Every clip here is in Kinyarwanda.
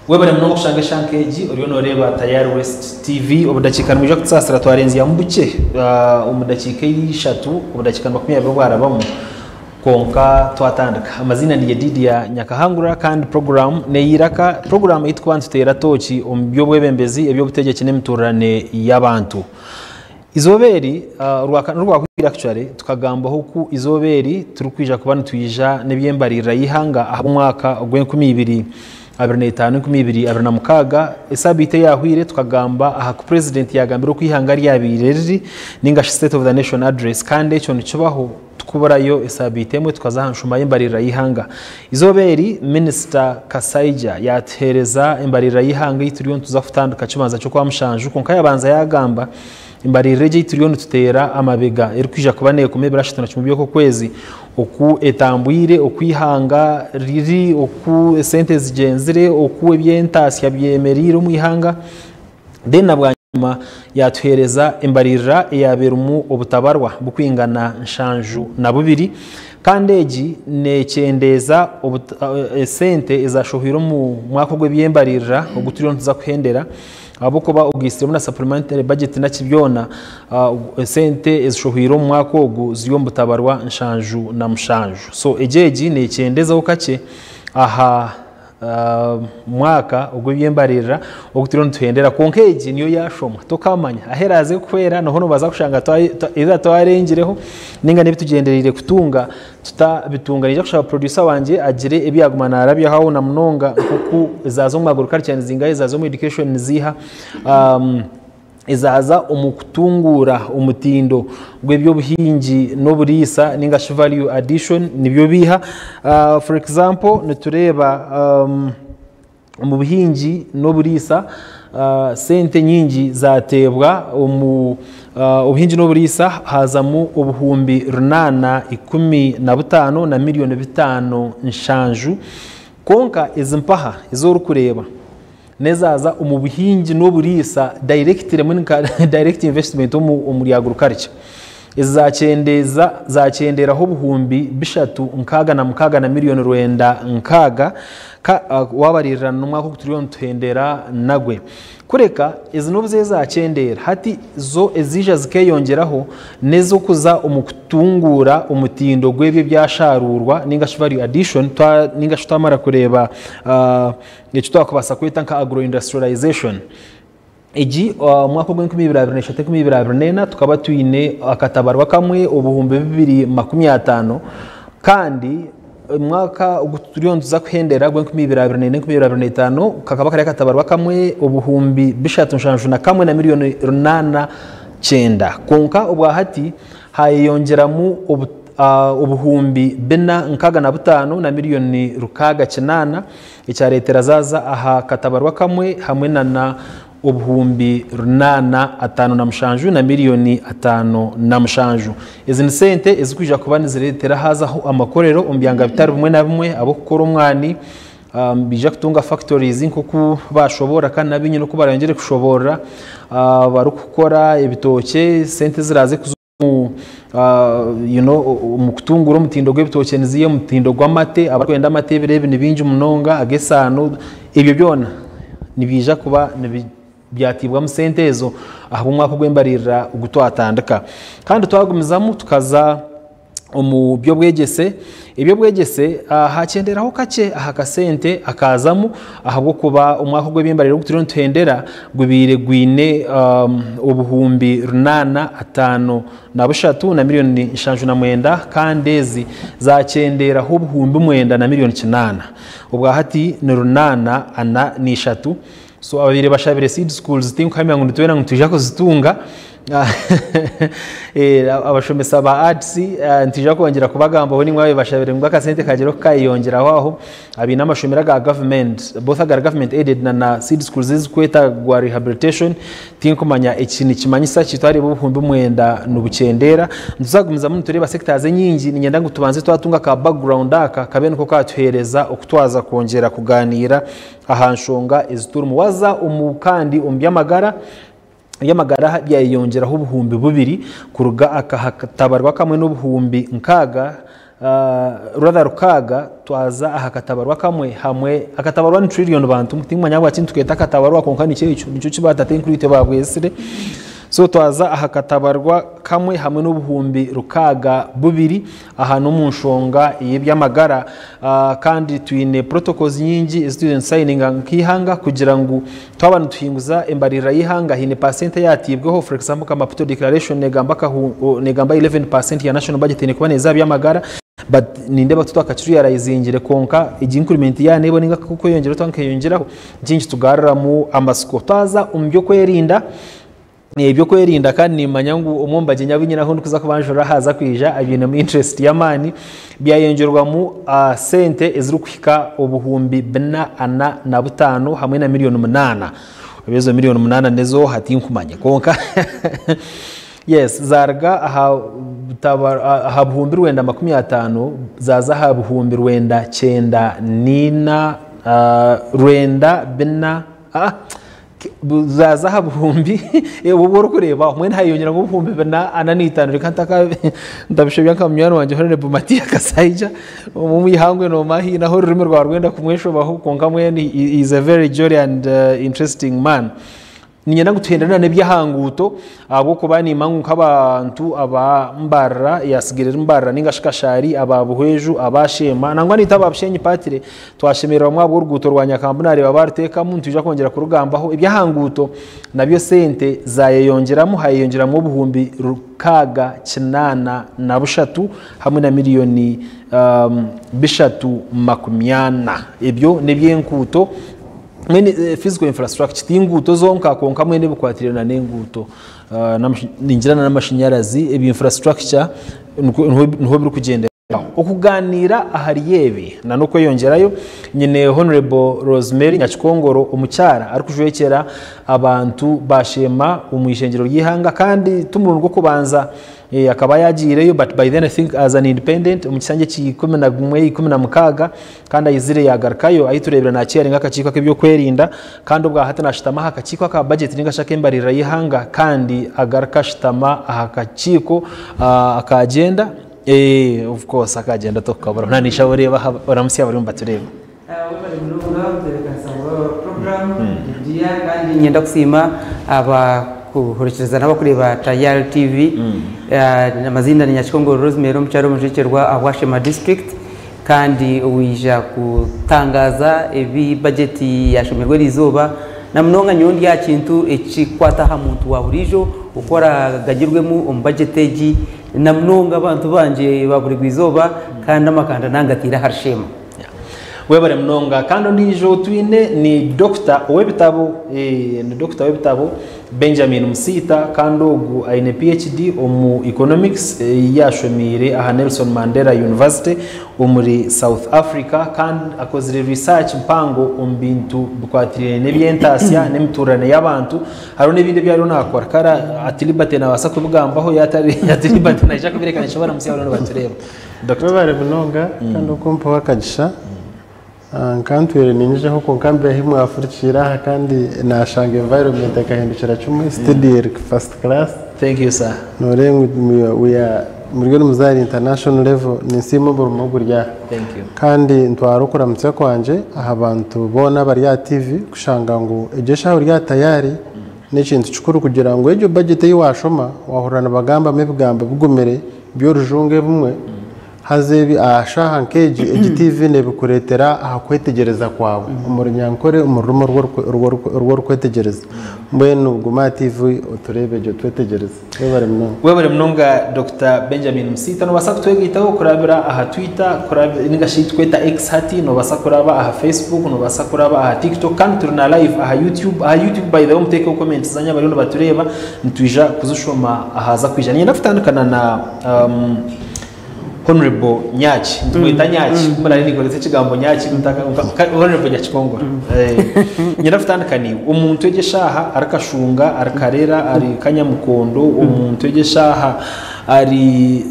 webale mnogo kushanga shankeji uriyo noreba Tayari West TV obudakika mwija kutsasira twarenzi ya mbuke umudakika y'ishatu ubudakika 20 bwarabamu konka twatandika amazina ni Didier Nyakahangura kandi program neyiraka program yitwa Ntutera Tochi ombyo bwebembezi ebyo butegeke n'imiturane y'abantu izoberi rwakwira actually tukagamba huku izoberi turukwija kubana tuyija nebyembarira yihanga aho mwaka ogwe 2005 esabite yahwire tukagamba aha ku president yagambira kwihanga ryabireri ninga state of the nation address kandi echo nicubaho tukubarayo esabite mwe tukazahanshuma yembarira yihanga izoberi minister Kasaija yatereza embarira yihanga ituriyo tuzafutanduka kibanza cyo kwa mushanju konka yabanza yagamba imbarire je ituriyo tutera amabega erikwija kubaneye kumebera shitona kimubyo ko kwezi oku etambwire okwihanga riri oku sente zigenzire oku ebyentasi yabyemerire umwihanga dena bwanyuma yatuhereza imbarira yaberumu obutabarwa bukwingana nshanju na bubiri kandeji necendeza sente ezashohiro mu mwako gwebyembarira oguturiyo ntuza kuhendera abukoba ugisiremo na supplementary budget na kibyona sente ezishohiro mu mwako ogu ziyo mutabarwa nshanju na mushanju so ejeji necendeza ukake aha mwaka ubwo byembarira ogutiro ntuhendera konkeji niyo yashoma tokamanya aheraze kwera no hono baza kushanga iza twarengireho ninga nebitugenderire kutunga tutabitunganije kushaka producer wanje agire ebyagumana arabya hawo na munonga kuku zazo mu agriculture zingaye zazo mu education ziha izaza umukutungura umutindo gwebyo buhingi no burisa ninga value addition nibyo biha for example netureba mu buhingi no burisa sente nyingi zatebwa ubuhingi no burisa hazamu ubuhumbi 815 na miliyoni 5 nshanju konka izimpaha izorukureba nezaza umubuhingi no burisa direct investment muri agriculture zacendera ho buhumbi bishatu nkaga na miliyoni 9 wabarira numwako kuturiyo ntuhendera nagwe kureka izi nobuze zacendera hati zo ezija zikeyongeraho nezo kuza umukutungura umutindo gwebye byasharurwa ninga value addition ninga tutamara kureba icyo twakubasa kwita nka agroindustrialization iji mwaka gwe 2023 tukaba tuyine akatabarwa kamwe ubuhumbi 2050 kandi mwaka uguturiyo ntuza kuhendera gwe 2024 kakaba kare katabarwa kamwe ubuhumbi bishatu nshanju na kamwe na miliyoni 89 konka ubwa hati hayongeramu ubuhumbi bena nkaga na butano na miliyoni 9 icyaretera zaza aha katabarwa kamwe hamwe na ubuhumbi 8 na mushanju na miliyoni 5 na mushanju izi ni sente ezikwija kuba niziretera hazaho amakorero umbyanga bitari bumwe na bumwe abo gukora umwani bija kutunga factories nko bashobora kandi nabinye no kubarangire kushobora bari gukora ibitoke sente ziraze mu kutungura umutindo gw'ibitoke niziye mutindo gw'amate abakwenda amate birebe nibinje umunonga agesano ibyo byona nibija kuba byatibwa mu sentezo aho mwaka gwembarira ugutwatandika kandi twagumizamo tukaza mu byo bwegese ibyo bwegese hakenderaho kake aha kasente akazamo ahabwo kuba umwaka gw'embarira ugutiro ntuhendera gwibire gwine ubuhumbi 8 na bushatu na miliyoni 59 kandi ezi zacenderaho ubuhumbi 9 na miliyoni 9 ubwa hati ni 8 ana ni 3 so ababire bashabire seed schools tinkamya ngo ntwera ngo tujya kuzitunga abashomesa ba arts ntijya kongera kubagamba ho nimwe bashabire ngo akasente kagero kayongeraho aho abina amashomera ga government both aga government aided na seed schools zikweta gwa rehabilitation tinkumanya ikintu kimanyisa kitari buhumbi 9 n'ubucendera ntuzagumiza mu tureba sectors nyingi ninyenda ngo tubanze twatunga ka background aka kabene ko katuhereza okutwaza kongera kuganira ahanshonga iziturumu waza umukandi umbyamagara yamagara byayongeraho ubuhumbi 2 kuruga akahatabarwa kamwe n'ubuhumbi 6 rather rukaga twaza ahakatabarwa kamwe hamwe akatabarwa ni trillion bantu mutima nyabwa kintu tuketa akatabarwa konka nico kibatate inkurite babwesire so twaza ahakatabarwa kamwe hamwe n'ubuhumbi rukaga bubiri ahantu mu nshonga y'ibyamagara kandi twine protocols nyingi student signing nkihanga kugira ngo twabantu tuhinguza embarira yihanga hine % yatibweho for example kama Maputo declaration negamba 11% ya national budget ne kubaneza byamagara but ninde batuto akacuru yarayizingire konka igincrement ya nebo ninga kuko yongera twankeyongeraho byinshi tugarara mu amasiko twaza umbyo kwerinda ibyo kwerinda kandi nimanya ngo umwombaje nyabinyina aho ndukuza kubanjura haza kwija abine mu interest ya mani byayongerwa mu sente ezuru kwika ubuhumbi bna ana na butano hamwe na miliyoni 8 abezo miliyoni 8 nezo hatinkumanya konka yes zarga aha buhumbi rwenda 50 zaza ha buhumbi rwenda 9 nina rwenda bna zaza habuhumbi ubwo kureba mwe ntayongera ngo buhumbi bana ananitano rikantaka ndabishe byankamyano wanje hone bumati akasaija mu yihangwe no mahi naho rurimo rwa rwenda kumwesho baho konka mwe is a very jolly and interesting man ninyana gutuhendana nebyahanguto abo kubani mangu nk'abantu abambara yasigirira mbara ningashikashari ababuhweju abashema nangwa nitababshenyi patire twashemera mwabo uruguto rwa Nyakambunare babarteka muntu tuje kongera kurugambaho ibyahanguto nabyo sente zayeyongeramo hayeyongeramo ubuhumbi rukaga 8 na bushatu hamwe na miliyoni bishatu makumyana ibyo nebyenkuto mwene physical infrastructure tinguto zonka konka mwene bukwatirana n'inguto ninjirana n'amashanyarazi ibi infrastructure nho biri kugendera okuganira ahari yebe nanuko yongerayo nyine Honorable Rosemary Nyakikongoro umucyara ari kujwekera abantu bashema umwishengero y'ihanga kandi tumurungo kubanza akaba yagireyo but by then I think as an independent umukisange ki16 kandi ayizire yagarkayo ayiturebera na cyari ngakakiko kebyo kwerinda kandi ubwa hatana shitama hakakiko ka budget ningashaka embarira y'ihanga kandi agarka shitama ahakakiko akagenda of course akagenda tokabara nanisha ureba baramusiya bari mbatureba program dia kandi nyenda kusima aba kuhurikiza n'abakureba Tayari TV amazina ni Nyakikongoro Rosemary mucyaro mujekerwa Awashema district kandi uwija kutangaza ebi budget yashomerwe rizoba na mnonga nyondi ya kintu ekikwata ha muntu wa burijo ukora gagirwemo budgeteji na mnonga abantu banje baburi gwizoba kandi amakanda nangatira harshema webare mnonga kandi ndijo twine ni Dr. Webitabo ni Dr. Webitabo Benjamin Musita kandi ugu aine PhD mu economics yashomire aha Nelson Mandela University muri South Africa kandi akozire research mpango umbintu bukwatirene nebyentasiya nemiturane y'abantu haro nebindi byaro nakora kara atilibate na wasa kubugambaho yatari atilibate na ijaka birekana shobora musi abantu batureba Dr. Webare mnonga kandi ukumpa wakagisha nkantwere ninje ho konkambe himwe afurikira kandi nashanga environment akahindukira cumi study first class. Thank you sir. Nore we are muri muzari international level nisimo burumugurya. Thank you. Kandi ntwarukura mutse kwanje aha abantu bona bari ya TV kushanga ngo ejesha uri Tayari n'ikintu cyukuru kugira ngo ejo budget yiwashoma wahurana bagamba mebigamba bugumere byo rujunge bumwe hazebi ashaha nkeji EGTV ne bikuretera ahakwetegereza kwawe umurunyankore umurumo rwo rukwetegereza mbene ubwo TV uturebe je twetegereza webare mnonga Dr. Benjamin Musita no basa twegitaho kurabira aha Twitter kurabira ningashitweta X hati no basa kuraba aha Facebook no basa kuraba aha TikTok kandi turuna live aha YouTube by the way muteke comments zanya bari no batureba ntwija kuzushoma ahaza kwijana ndafutandukana na Honorable Nyaki ndumwita Nyaki murari nikoretse kigambo Nyaki mutaka Honorable Nyakikongoro nyirafutandukani umuntu egeshaha arakashunga arakarera ari kanyamukondo umuntu egeshaha ari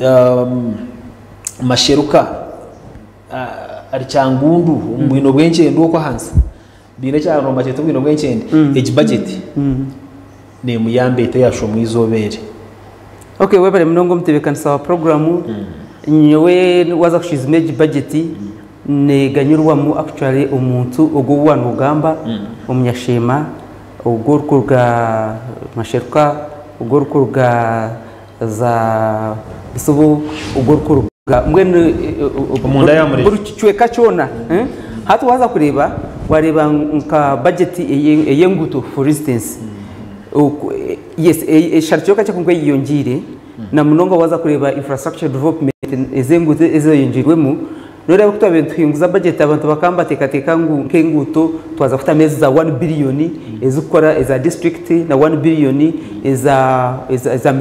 masheruka ari cyangundu umwino bwenkende uko hanze bine cyaro maketo umwino bwenkende age budget ne muyambete yasho mwizobere okay webare mnongo mtebekana sawa programu nyowe waza kushizime budget neganyurwamo actually umuntu ugo wana ugamba umunyashema ugo rukurga masheruka ugo rukurga za bisobo ugo rukurga mwene umunda yamuri buruchweka chona hatu waza kureba wareba nka budget eyenguto for instance yes shartyoka cyakungwe yiyongire na munonga waza kureba infrastructure development ezenguto ezeyonjirwemo nore bakutwa bintu hinguza budget abantu bakamba tekateka nkenguto twaza kuta mezi za 1 billion ezukora eza district na 1 billion eza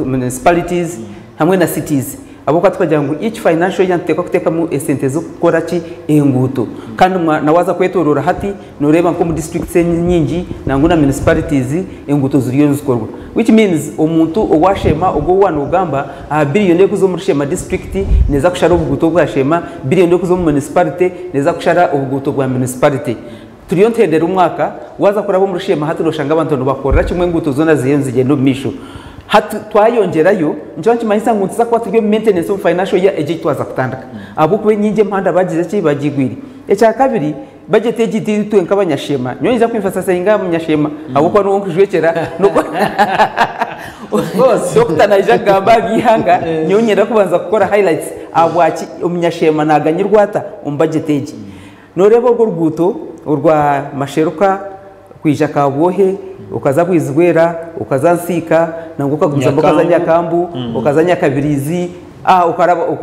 municipalities hamwe na cities abo kwatwagira ngo each financial year nteka kuteka mu esente zo gukora ki enguto kandi nawaza kwetorora hati noreba nko mu districts nyingi nanguna municipalities enguto ziriyo zikorwa which means omuntu owashema ogo wana ugamba a billion yo kuzo mu Shema district neza kushara ubuguto bwa Shema billion yo kuzo mu municipality neza kushara ubuguto bwa municipality turiyo ntendera umwaka waza kurabo mu Shema hati noshanga abantu bakorera kimwe nguto zona ziyenze gendo misho hatu twayongerayo njye kimanyisa ngo ntiza kwa tubyo maintenance of financial year eje twaza kutandaka abo kwe nyinje mpanda bagize ki bagigwiri echa kabiri budget eje twenka abanyashema nyonyiza kwifasa senga munyashema abo kwa no kujwekera nuko Dr. Naija Gamba gihanga nyonyera kubanza gukora highlights abwaki umunyashema naganyirwata budget eje norebo rwo rwuto urwa masheruka kwija kabohe ukaza kwizwera ukazansika nango kaguza mboka za Nyakambu ukazanya kabirizi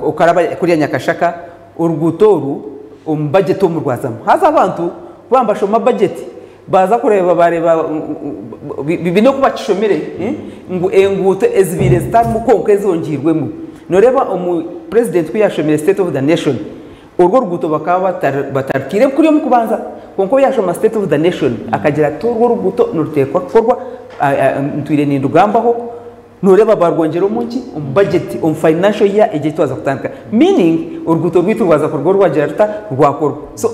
ukaraba kuri Nyakashaka urugutoru budget mu Rwazamo haza abantu bamba shoma budget baza kureba bareba bibino kubacishomere ngo enguto ezibire zitari mu konke zongirwemo noreba president kwiyashomere state of the nation urwo ruguto bakaba batarkire kuri mu kubanza konko yashoma state of the nation akagira turwo ruguto nurutekwa korwa ntwire nindugambaho nureba barwongera umunki budget on financial year eje twaza kutandika meaning urguto rwitu rwaza kurwo rwagira ruta rwakorwa so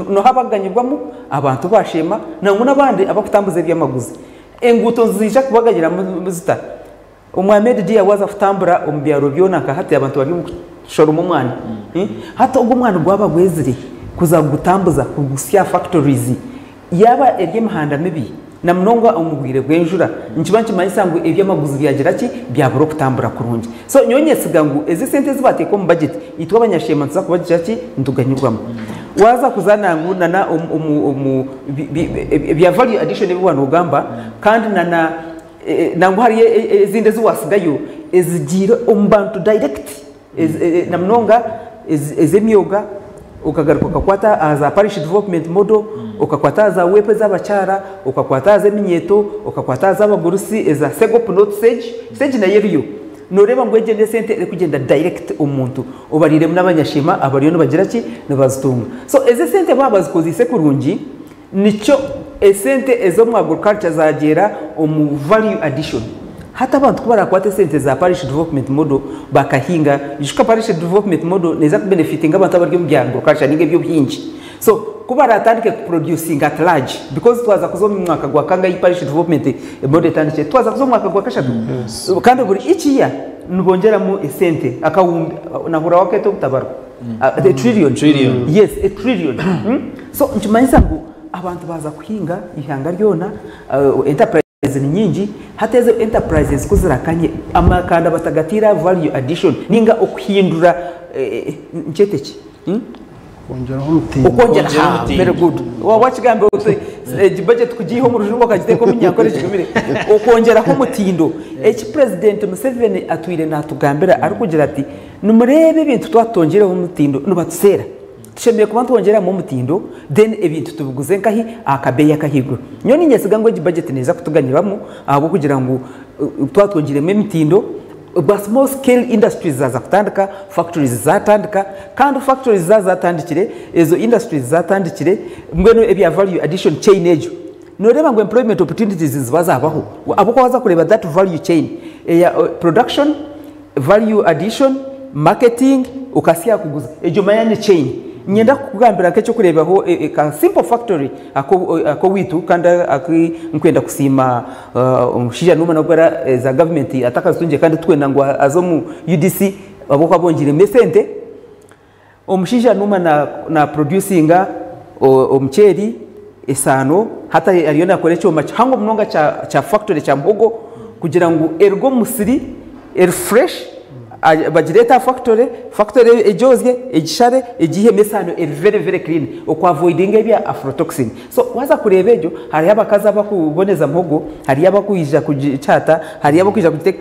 no habaganyirwamo abantu bashema nangu nabandi abakutambuze byamaguzi enguto nzija kubaganyira muzita umwamedi dia waza futambura umbyaro byona ka hati abantu bari shoro mu mwana hata ubwo mwana gwaba gwezire kuza gutambuza kugusya factories yaba eby'imihanda mibi na mnonga umugwire gwenjura nkibanki mayisangu eby'amaguzi byagira ki byaburo kutambura kurungi so nyonyesiga ngo ezi sente zibateko mu budget itwa abanyashema nza kubagira ki nduganyurwamo waza kuzana nguna na bya value addition bibwana ugamba kandi na nangu hari ezinde zuwasigayo ezigira umbantu direct na mnonga ezemyoga ukagaruka ukakwata za parish development model ukakwata za wepe z'abachara ukakwata za minyeto ukakwata za bagurusi za segop not sage na yeriyo noreba ngo egende sente kugenda direct umuntu ubarire n'abanyashima abariyo bagira ki nabazitunga so eze sente babazikoze kurungi nico esente ezo mu agriculture zagera value addition hata abantu kubara kwate sente za parish development model bakahinga yishika parish development model neza kubenefitinga abantu abaryo mbyangro kasha ninge byo byinshi so kubara atandike producing at large because twaza kuzo mu mwaka gwa kanga parish development model tandike twaza kuzo mu mwaka gwa kasha kandi buri ichiya nubongera mu esente akawumbi nahura wake to tabarwa a trillion yes a trillion so nchimanyisa ngo abantu baza kuhinga ihanga ryona enterprise nyingi hatezo enterprises kuzirakanye amakanda batagatira value addition ninga okuhindura ncheteki ukongera very good wachigambe uti budget kugiho mu rujungu akagiteko munyakore kikomire ukongera ko mutindo president Museveni atwire natugambira ari kugira ati numurebe ibintu twatongera mu mutindo nubatsera tushemeye kuba twongera mu mutindo then ebintu tubuguze nkahi akabeya kahigro nyoni nyesiga ngo budget neza kutuganyiramo abo kugira ngo twatwongere mu mitindo ba small scale industries zaza kutandika factories zatandika kandi factories zatandikire ezo industries zatandikire mbweno ebya value addition chain ejo noreba ngo employment opportunities zibazabaho abo ko waza kureba that value chain production value addition marketing ukasiya kuguza ejo mayane chain nyenda kugambira kecho kurebaho ka simple factory ako witu kanda nkwenda kusima umushija numa nagora za government atakazitunje kandi twenda ngo azo mu UDC abo kwabongire mesente omushija numa na producinga omucheri esano hata ariyo nakore cyoma hango mnonga cha factory cha mbogo kugira ngo ergo musiri fresh bagireta factory ejozye egishare egihe mesano very clean okwa avoiding ebya aflatoxin so waza kureba ejo hari abakaza bakuboneza mbogo hari abakuyija kuchata hari abakuyija kuteka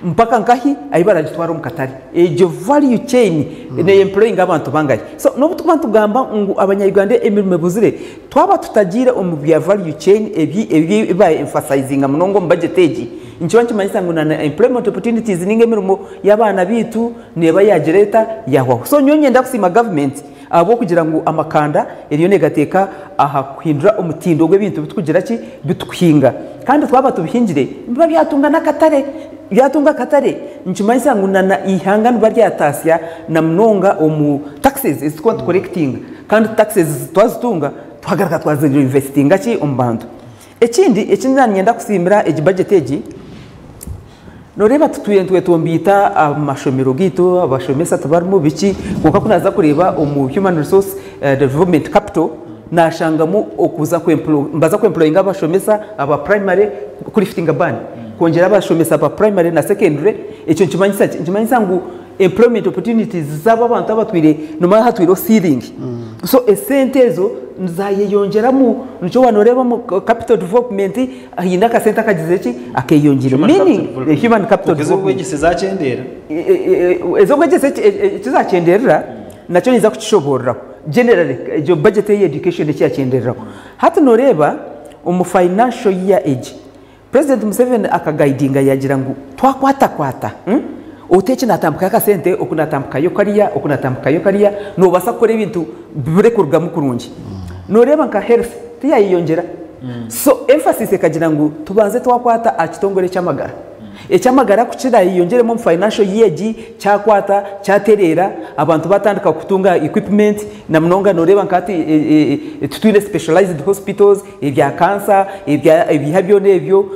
mpaka nkahi ayibara gitwara umukatari ejo value chain ne employing abantu bangaye so no butubantu gamba ngo abanyayugande emirimo buzire twaba tutagira umubya value chain ebi ba emphasizing amunongo budgetage inchiwa kimanyisa ngo na employment opportunities ninge mirimo y'abana bitu neba yagereta yaho so nyonye ndakusima government abo kugira ngo amakanda eriyo negateka aha kwindura umutindo gw'ibintu bitukugira ki bituhinga kandi twaba tubihingire biba byatunga nakatare byatunga katare nchimanyisa ngo na ihangano baryatasya na mnonga omu taxes is not collecting kandi taxes twazitunga twagaraka twazinjira investing ki umbantu ekindi nyenda kusimira budget eji noreba tutuyentwe tombita amashomero gitu abashomesa tabarimo biki kuko kunaza kureba omu human resource development capital nashangamu okuza mbaza kwemployinga abashomesa aba primary kuri fitting ban kongera abashomesa aba primary na secondary icyo nkimanyisa ngo employment opportunities zaba abantu abatwire noma hatwiro ceiling so esentezo nzayeyongeramu nico wanoreba mu capital development ahinda ka center kagizeki akeyongera meaning human capital development kizacendera ezo gwegese kizacendera naco niza kucishobora generally jo budget ya education cyacendera hata noreba umu financial year age President Museveni akaguidinga yagira ngo twakwata uteche natambuka ka sente okunatambuka yo kariya no basa kore ibintu birekurwa mu kurungi no reba nka health tiyayiyongera so emphasis ekagira ngo tubanze twakwata akitongore cyamagara ecyamagara kucira yiyongere mu financial year cyakwata cyaterera abantu batandika kutunga equipment na mnonga no reba nkati tutwine specialized hospitals ebya cancer ebya nebyo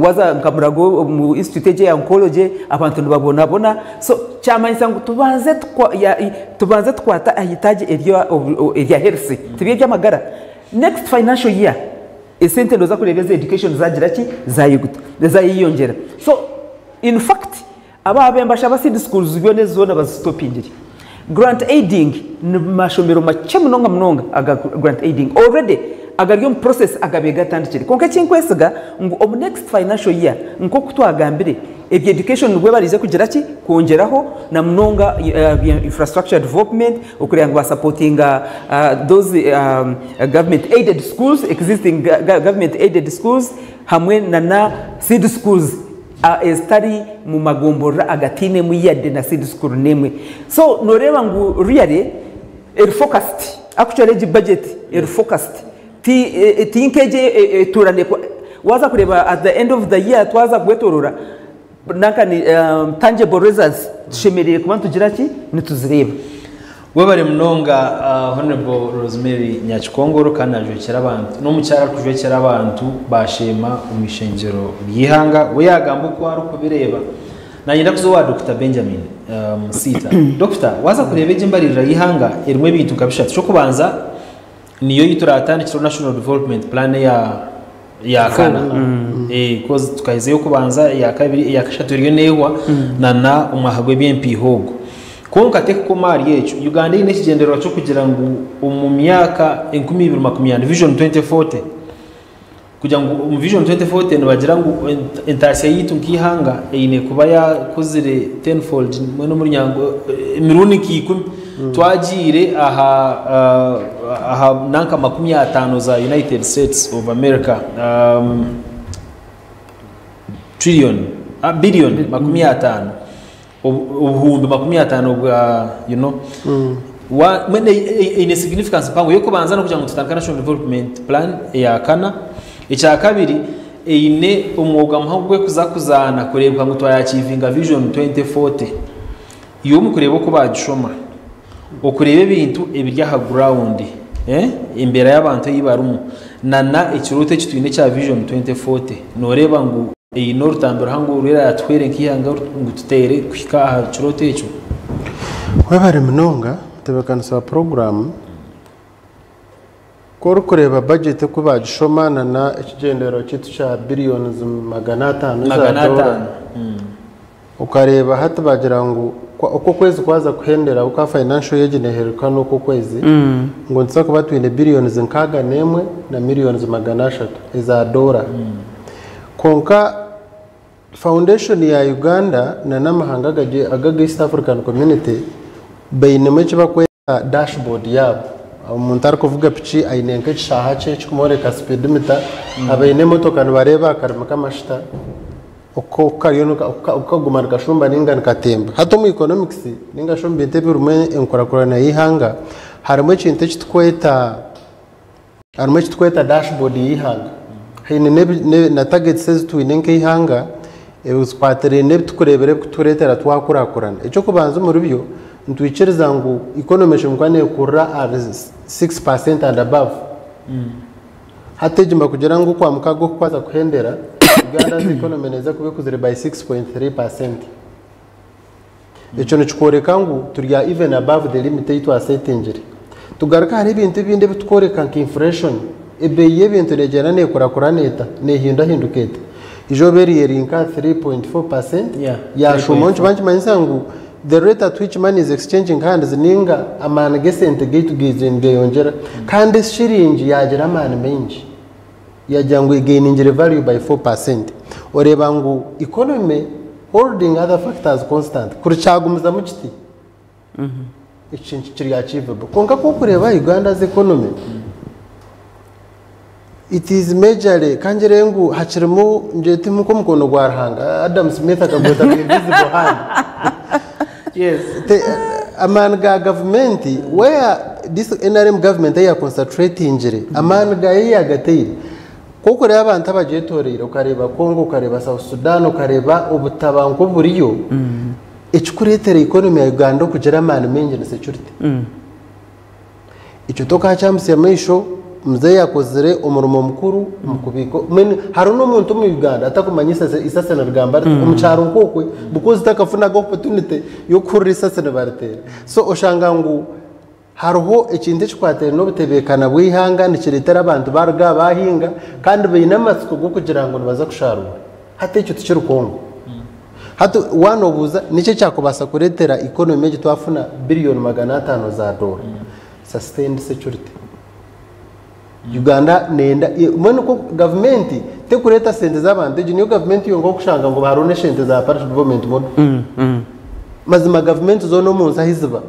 waza nkamurago mu institute ya oncology abantu babona so cyamanyisa ngo tubanze twata ahitaje erya health tibiye byamagara next financial year esente ndoza kurebeza education zagira ki zayiyongera so in fact ababembasha abasidi schools byone zona bazistopingiri grant aiding mashomero make mnonga aga grant aiding already agaryo process agabega tandikiri konka kinkwesiga ngo om next financial year nko kutwagambire ebye education gwe barize kugira ki kongeraho na mnonga infrastructure development okurenga supporting those government aided schools existing government aided schools hamwe na seed schools study mu magombora agatine mu yade na seed school nemwe so noreba ngo really focused actually budget focused tinkeje turane waza kureba at the end of the year twaza kwetorora naka ni tangible results tushemereye kubantu tugira ki nituzireba webare mnonga honorable Rosemary Nyakikongoro kandi ajwekera abantu no mucyara kujwekera abantu bashema umishengero byihanga we yagamba ko ari kubireba nanyenda kuzowa Dr Benjamin Musita Dr waza kureba imbarira yihanga erimwe bintu kabishatse cyo kubanza niyo yituratandikira national development plan ya kana cause tukaize yo kubanza ya kabiri ya kashatu riyo newa na umahagwe BNP hogo konka teke ko mari yecu Uganda ine kigendero cyo kugira ngo mu myaka 2020 vision 2040 kugira ngo mu vision 2040 nabagira ngo intasiya yitu nkihanga ine kuba yakozire tenfold no muri nyango miruni kikumi twagire aha nanka 50 za United States of America billion 50 ubuhumbi 50 bwa when in a significance pango yo kubanza no kugira ngo tutandika national development plan ya kana icya kabiri ine umwuga mpagwe kuzakuzana kurebwa ngo twayachivinga vision 2040 iyo mukureba ko bagishoma okureba ibintu ebirya ground imbere y'abantu yibarumu na ikirute kitwine cya vision 2040 noreba ngo iyi no rutambiro hangu rera yatwere nkihanga ngo tutere kwika aha curote echo webare mnonga tebekanisa program ko kureba budget ko bagishomana na ikigendero kitu cha billions magana 500 za dola ukareba hata bagira ngo uko kwezi kwaza kuhendera uko financial year neheruka nuko kwezi ngo ntsa kuba twine billions nkaga nemwe na millions magana 3 za dola konka foundation ya Uganda na namahanga agaga East African Community bayineme kiba kweta dashboard yabo umuntu ari kuvuga pici ayinenke shaha cye kumoreka speedometer abayine motoka bareba akarima kamashita uko kariyonuka ukagumana gashumba ningana katemba hato mu economics ninga shombe tebe rume enkorakorana yihanga harimo ikintu kitweta dashboard yihanga hine na target says twinenke yihanga ebuspatere ne tukurebere kuturetera twakurakurana icyo kubanza mu rubyo ntwikiriza ngo economy shimkwane kura at 6% and above hatejimba kugira ngo kwa mukago kwaza kuhendera Uganda's economy neza kubikuzire by 6.3%. Icyo nikoreka ngo turya even above the limit yitu asetingire tugaruka hari ibintu binde bitworeka nka inflation ebeye ibintu regera ne kurakura neta ne hindukete ijo beriye rinka 3.4% ya shumonje banki manyisangu the rate at which money is exchanging hands ninga amana gesente gate gizende yongera kandi shiringi yagera amana menshi yajyango igaining value by 4%. Oreba ngo economy holding other factors constant kuricagumuza mu kiti ikintu kiri achievable konka ko kureba Uganda's economy it is majorly kanjerengu hachirimo njeti muko mukono gwarhanga Adam Smith akagota invisible hand. Yes, a man government where this NRM government they are concentrating injury a man ya gatiri koko reba abantu abajetorera ukareba Kongo ukareba South Sudan ukareba ubutabango buriyo ikuretera economy ya Uganda kugera man menje na security icyo toka cyamse mesho mzee yakozere umurumo mukuru mukubiko haruno muntu mu Uganda atakumanyisa isase na rugamba umucaro kokwe because takafuna go opportunity yo kurisa se na baratera so oshanga ngo haruho ikindi cykwatera no butebekana bwihanga nikiretera abantu barga bahinga kandi bayinamatsuko go kugira ngo baza kusharura hate icyo tukiri Kongo hato wanobuza nice cyakubasa kuretera economy gitwafuna billion 500 za dola sustained security Uganda nenda mwene ko government te kureta sente z'abantu niyo government yo ngo kushanga ngo barone sente za parish government mod mazima government zo no munsi ahiziba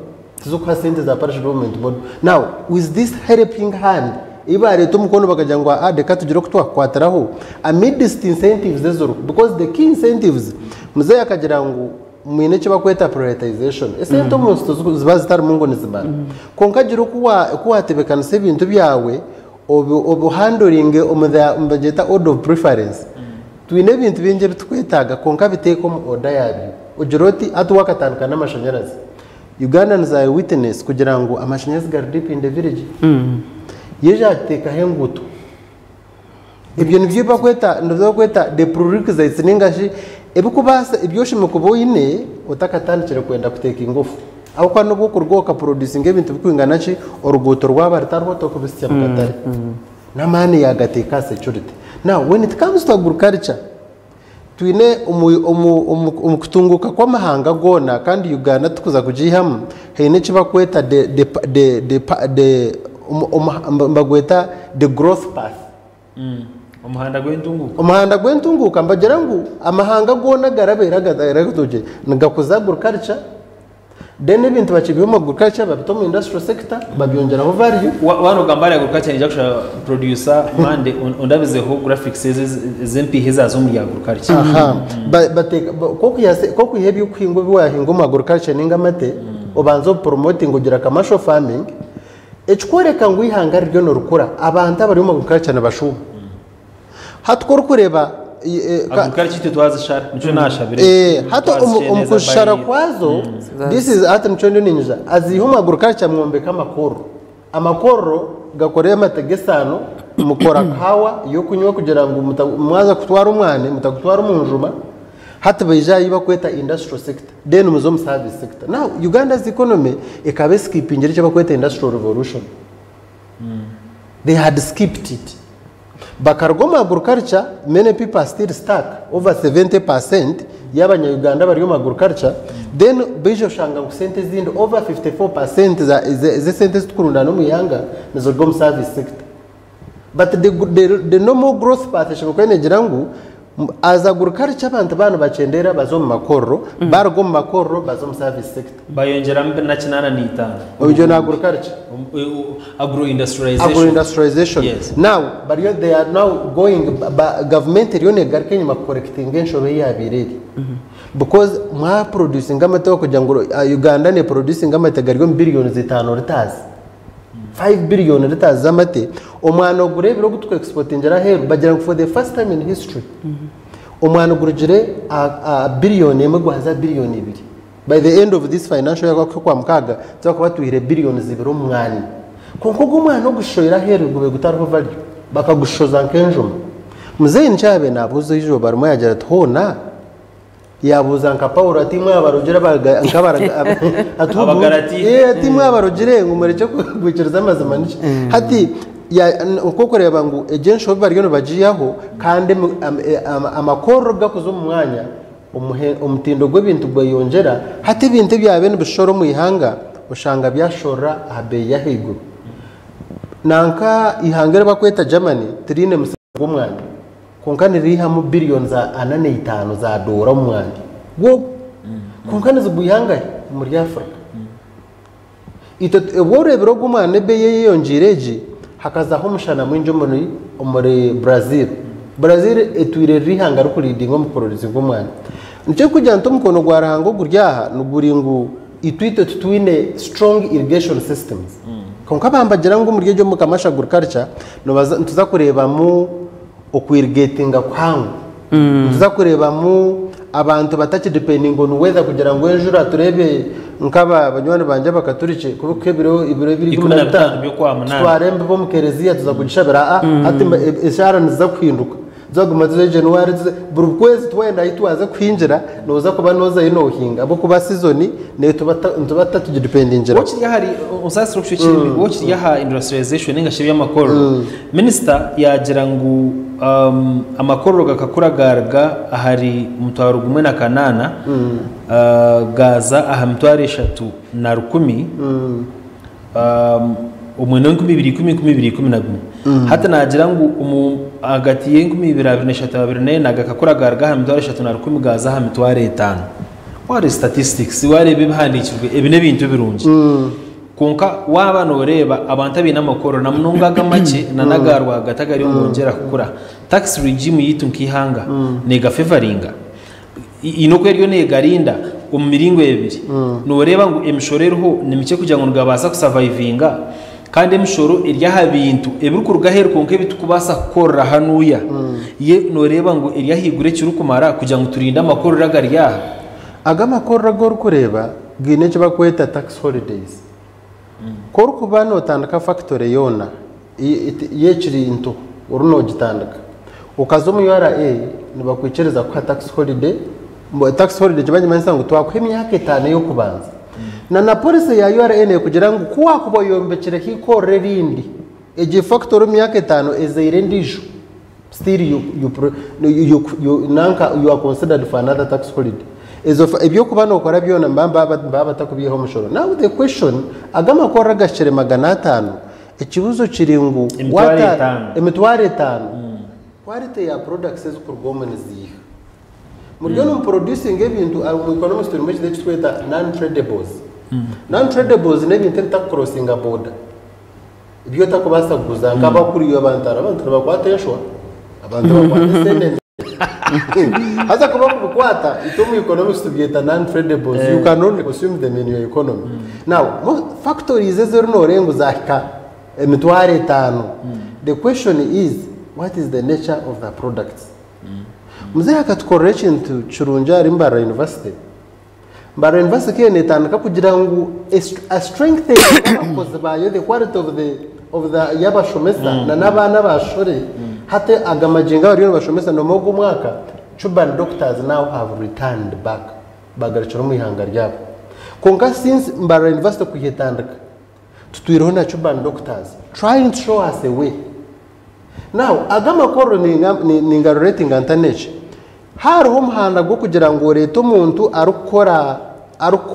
tuzuka sente za parish government mod now with this helping hand ibare tumukono bakajya ngo adeka tugire kutwakwataraho amidst incentives zero because the key incentives muze yakagira ngo mwine cyo bakweta prioritization esento most zibazitara mungo nizibana konkagira kuwatebekana se bintu byawe obu handling umudageta order of preference twine bintu binje bitwetaga konka biteko mu order yabyo ujiroti atuwakatanuka n'amashanyarazi Ugandans are witness kugira ngo amashanyarazi gar deep in the village yeje ateka henguto ibyo nivyo bakweta ndavyo kweta the prerequisites ningashi ebikubasa ibyoshime kuboyine utakatandikira kwenda kuteka ingufu aho kwa no gukurwoka producing ibintu bikwingana ki orubuto rwabartarwo to kubisya mukatari na mani yagateka security. Now when it comes to agriculture twine umukutunguka kwa mahanga gona kandi Uganda tukuza kujihamu heine kiba kweta de mbagweta the growth path umuhanda gwentunguka mbagera ngo amahanga gona garabera gatoje ngakuza agriculture then ibintu bakibiye mu agriculture babito mu industrial sector babyongera ho value wano gambara agriculture nija kusha producer mande undabize ho graphics zempi hiza zo muri agriculture bateka koko ihebye kwingo biwahingo mu agriculture ningamate ubanzo promoting ugira commercial farming ekwereka ngo ihangari ryo no rukura abantu abari mu agriculture nabashuba hatukora kureba agriculture twazishara nico nashabire hato umukushara kwazo this is at mchondo ninja azihuma agriculture mwombe kama amakoro gakoreye amategesano mukora kawa yo kunywa kugira ngo mwaza kutwara umwana mutakutwara umunjuma hata bayijayi bakweta industrial sector then muzo service sector. Now Uganda's economy ekabe skipping cyo bakweta industrial revolution. They had skipped it. Bakargoma agriculture, many people are still stuck. Over 70% y'abanya Uganda bari mu agriculture. Then bejo shanga kusente zindi over 54% za sente tukurunda no muyanga nizo gom service sector. But the normal growth path shobokene jirangu as agriculture abantu bana bacendera bazo mu makoro bargo mu makoro bazo mu service sector bayongera mbe na kinana nitana ojo na agriculture agro-industrialization. Yes. Now but they are now going government yone garkenye ma correcting enshoro yabireri because mwa producing amata kugira ngo Uganda ne producing amata garigo billion 5 ritazi 5 billion ritazi amate omwana ogure biro gutwe exportingera heru bagira for the first time in history omwana ogurugire a billion emwe gwaza billion 2 by the end of this financial year kwa mkaga tsakuba tuhire billion 2 omwana konko gumwana ogushoira heru gube gutaraho value bakagushoza nkenjuma muzeyi nchabe nabuzo ijo barimo yagera tona yabuza nka Paulo ati mwabarugire ati mwabarugire ngumureke kwikiriza amazimanishi hati uko kureba ngo ejensho bariyo bagiyaho kandi amakoro gakuzo mu mwanya umutindo gw'ibintu gweyongera hati ibintu byabe n'ibishoro mu ihanga ushanga byashora abe yahiguru nanka ihangere bakweta Germany trine musango mwanya konkani riha mu billion za 45 za dora mu mwanya wo konkani zubuyanga muri Afrika ito ebore biro gumane be yeyonjireji hakazaho mushana mwinjo muri Brazil etwire rihanga rukuridingo mu produce ngomwana nje kujya nto mukono gwarahango guryaha nuguringu itwite tutwine strong irrigation systems konka bambagira ngo muri ryo mukamasha agriculture no tuza kureba mu okwirgatinga kwangu tuza kureba mu abantu bataki depending on weather kugira ngo ejura turebe nkaba abanywana banje bakaturice kuko ibiro 15 byo kwa munana twarembe bo mukerezia tuza kugishabira ati ishara niza kwihinduka zaguma tuze January buri kwezi twenda itwaza kwinjira noza kuba noza ino hinga abo kuba season ne tubata tugidependingira wokiri hari unsasa rukushikiri wokiri ha industrialization ningashibi y'amakoro minister yagira ngo amakoro gakakuragarga ahari mutwaro gumwe na kanana gaza aha mutware 3 na 10 umwene 2010 hata nagira ngo agati ye 2023 nagakakuragarga aha mutware 3 na 10 gaza aha mutware 5 wari statistics wari bihandikirwe ebine bintu birungi konka waba noreba abantu abina makoro na munungaga make na nagarwa gatagari ngongera kukura tax regime yitu nkihanga nega favoringa inoko eriyo negarinda umumiringo yebiri noreba ngo emishorero ho nimike kugira ngo ngabasa kusurvivinga kandi emishoro iryaha bintu ebirukuruga hero konke bitukubasa korra hanuya ye noreba ngo iryahigure kirukumara kugira ngo turinde amakoro ragarya agama korra gor kureba gine cyo bakweta tax holidays koro kubano utandaka factory yona yechiri into uruno gitandaka ukazo mu URA nibakwicereza kwa tax holiday jibanye manisa ngo twakwe imyaka 5 yo kubanza na policy ya URA kugira ngo kuwa kubo yombekere hikore rindi eje factory imyaka 5 ezeirendijo still you nanka you are considered for another tax holiday ibyo kubano ukora byo namba batakubiyeho mushoro. Now the question agama kora gashire 500 ikibuzo kiringu emitware 5 quality ya products ezikurwoma niziha muryo no producing ebintu mu economist muri cyo tweta non tradables nebintu crossing a border ibyo takubasa kuguza ngaba kuri yo abantu bakwateshwa abantu bakwatesene hasa kuba kukwata itomu economics tubyeta non-tradables you can only consume them in your economy. Now factories ezo no rengo zaka emitware 5 the question is what is the nature of the products muzee akatcorrection to Churunja Mbara University kene tandika kugira ngo a strengthening because by the quality of the of the yabashomesa na nabana bashore hate agamajenga bari bashomesa no mogo mwaka Chuban doctors now have returned back bagarachoro mu ihanga ryabo konka since Mbara University kuhetandika tutwiriho na Chuban doctors trying to show us a way. Now agama koro ninga rating antaneche hariho muhanda gwo kugira ngo leta umuntu arukora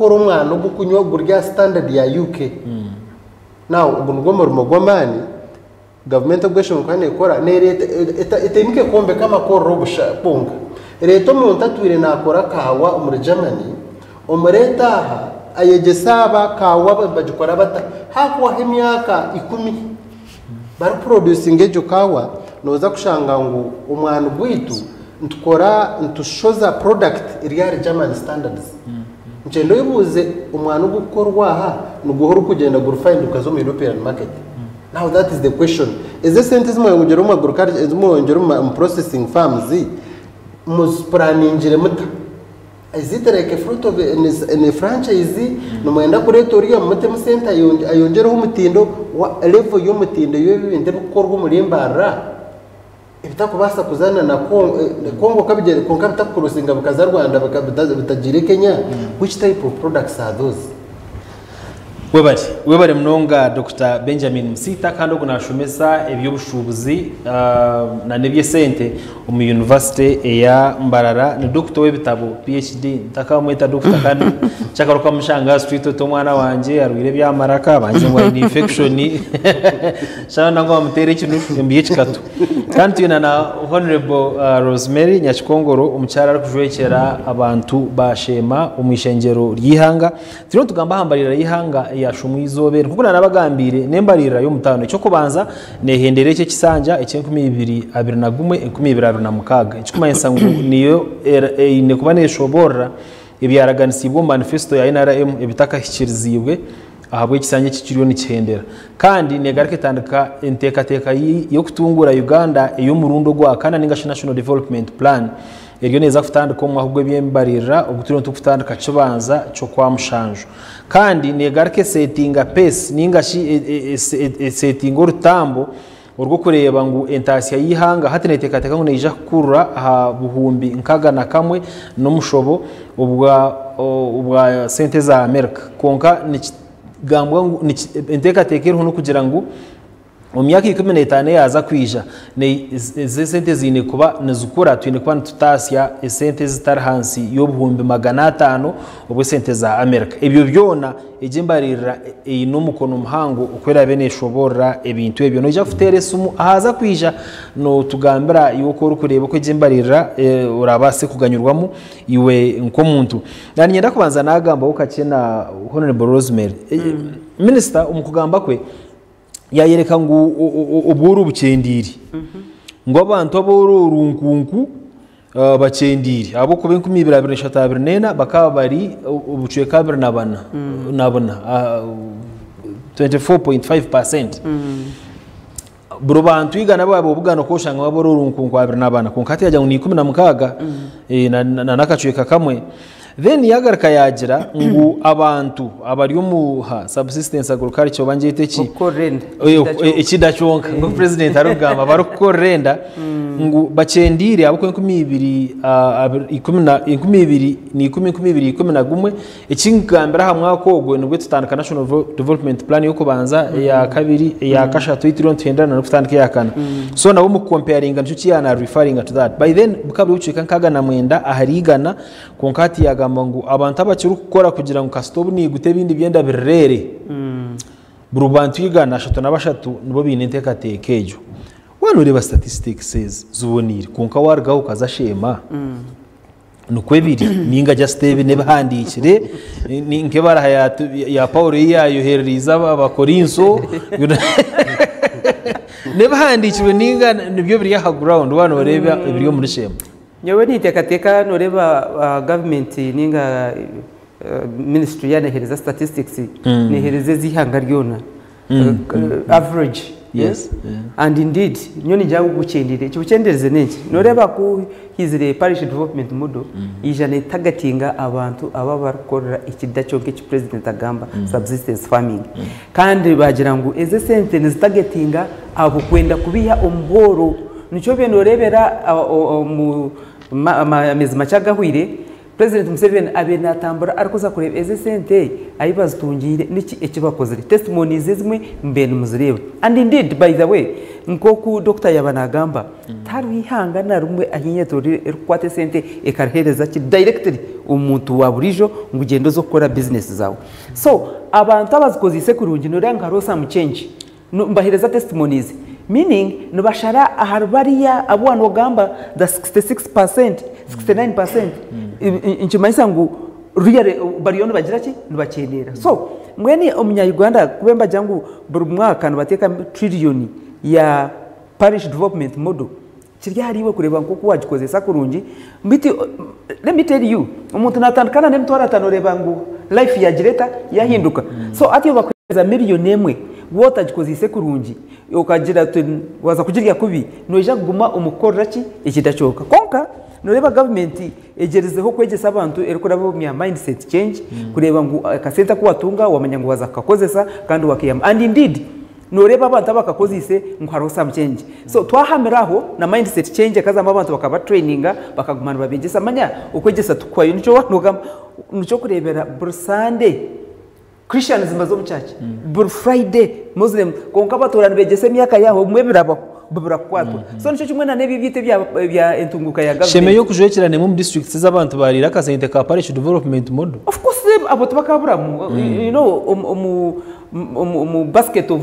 umwana gwo kunywa gurya standard ya UK. Now ubwo mu rumogomani government obwesho mukane ikora ne leta itemike kombe kama koro bushapunga leta umuntu atwire nakora kawa muri Germany umureta aha ayegesaba kawa bajikora bata hakuwa imyaka 10 bari producing ejo kawa noza kushanga ngo umwana gwitu ntushoza product iriya German standards nchendo yibuze umwana ugukorwa aha nuguhora kugenda gufind ukazo mu European market. Now that is the question, is the sentence mo ngero mu agriculture is mo ngero mu processing farms mus planning muta is it like a fruit of a franchise no mwenda kuretoria mu mutem center ayongera umutindo level yo mutindo yo binde gukorwa muri mbara ibitakubasa kuzana na Kongo kabigere konka bitakurusinga bukaza Rwanda bitajire Kenya. Which type of products are those? webare mnonga Dr. Benjamin Msita kandi kunashomesa ebyobushubuzi na nebye sente mu University ya Mbarara ni doctor webitabo PhD ntakamweta doctor kandi cyakaruka mushanga street to mwana wanje arwire byamaraka banje ngo ni infection shana ngo amutere ikintu mbiye kikatu kandi tuyina na Honorable Rosemary Nyakikongoro umucyara ari kujwekera abantu bashema umwishengero ryihanga tiro tugamba hambarira yihanga yashumu izobera kuko narabagambire nembarira yo mutano cyo kubanza nehendere cyo kisanja 2021 ikuma ensangu niyo ne kubanesho borra ibyaraganisibwo manifesto ya NRM ebitaka hikirizibwe ahabwe kisanje kikiriyo nikihendera kandi negarike tandika entekateka yo kutungura Uganda iyo murundo gwa kana ninga National Development Plan eryo neza kutandika mu ahubwo byembarira ubutiro tukutandika kibanza cyo kwa mushanjo kandi negarike settinga pace ninga setting urutambo urwo kureba ngo entasiya yihanga hatenetekateka ngo neja kurura aha buhumbi nkaga na kamwe no mushobo ubwa sente za America konka ni gambwa entekatekero no kugira ngo mu myaka 15 yaza kwija ne sente zine kuba nezukura twine kwa tutasya sente zitarhansi yo buhumbi 500 ubwo sente za America ibyo byona ejembarira no mukono muhango ukwera bene shobora ebintu ebyo no jafutere sumu ahaza kwija no tugambira yuko rukureba ko ejembarira urabase kuganyurwamo iwe nko muntu nani nyenda kubanza nagamba ukakena Honorable Rosemary Minister umukugamba kwe yayereka ngo uburu bucendiri ngo abantu aboro runkunku bacendiri abo kube 2024 bakaba bari ubucuye kabiri nabana 24.5%. Bro bantu igana babo bugano koshanga baboro runkunku abiri nabana konkati yajya ngo ni 16 na nakacuye kakamwe then yagaraka yagira ngo abantu abari mu subsistence agriculture banjete ki ikidachonka ngo president arugamba barukorenda ngo bacendire abo 2021 ikingambira hamwe kogwe nubwo tutandika National Development Plan yo kubanza ya kabiri ya kashatu itirion tendana no tutandika yakana so nabo mu comparing ncyo cyana referring to that by then bukabwe ucika nkaga na mwenda aharigana konkati yagamba ngo abantu abakiri gukora kugira ngo kastobu ni gute bindi byenda birere burubantu yigana shatu nabashatu nibo binenteka tekejo wano reba statistics says zubonire konka wargaho kazashema nukwebiri ninga justebe nebahandikire ninke barahaya ya Paulo yayo hereriza abakorinso nebahandikire ninga nibyo biri ya ground wano bareba ibiriyo muri shema nyewe nitekateka noreba government ninga ministry yanehereza statistics nehereze zihanga ryona average Yes. And indeed nyoni njyago gucendire cyo bucendereze niki noreba ku hizire parish development model ijana itagatinga abantu aba bakorera ikidacyo ke president agamba subsistence farming kandi bagira ngo eze sentence zitagatinga abo kwenda kubiha omboro nico beno rebera mu amezi macagahwire President Museveni abena tambura arikoza kureba eze sente ayibazitungire niki ekibakozere testimonies zimwe mbene muzireba and indeed by the way nkoku Dr. Yabanagamba tarihanga na rumwe ahinyetori erikwate sente ekarhereza ki directly umuntu wa burijo ngugendo zo gukora business zawe so abantu abazikozise kurungi no rangarosa mu change mbahereza testimonies meaning nubashara aharbariya abwana ogamba the 66% 69% inchimaisa ngo ruyare bariyono bagira ki nubakenera so mwene umunya-Uganda kubemba jangu buri mwaka nubateka trillion ya parish development model kiryariwe kureba nko wagikozesa kurungi mbiti let me tell you umuntu natandukana n'emtwara atanoreba ngo life ya gireta yahinduka so ati bakweza miliyoni emwe wota gikozise kurungi ukagira waza kugirya kubi noja kuguma umukorera ki ikidacoka konka noreba government egerezeho kwegesa abantu erikora bo mya mindset change kureba ngo kasenta kuwatunga wamenya ngo waza kakozesa kandi wakiyama and indeed noreba abantu bakakozise ngo harosa change so twahameraho na mindset change kaza abantu bakaba traininga bakagumana babigesa manya ukwegesa tukwayo nico wanoga nico kurebera Sunday Christians mazo mchurch bur Friday Muslim konka batorana begese myaka yaho mwe biraba bubura kwatu so nico kimwe na nebi bite bya entunguka ya government sheme yo kujokerane mu districts z'abantu barira kasente ka parish development model of course abo tubakabura you know basket of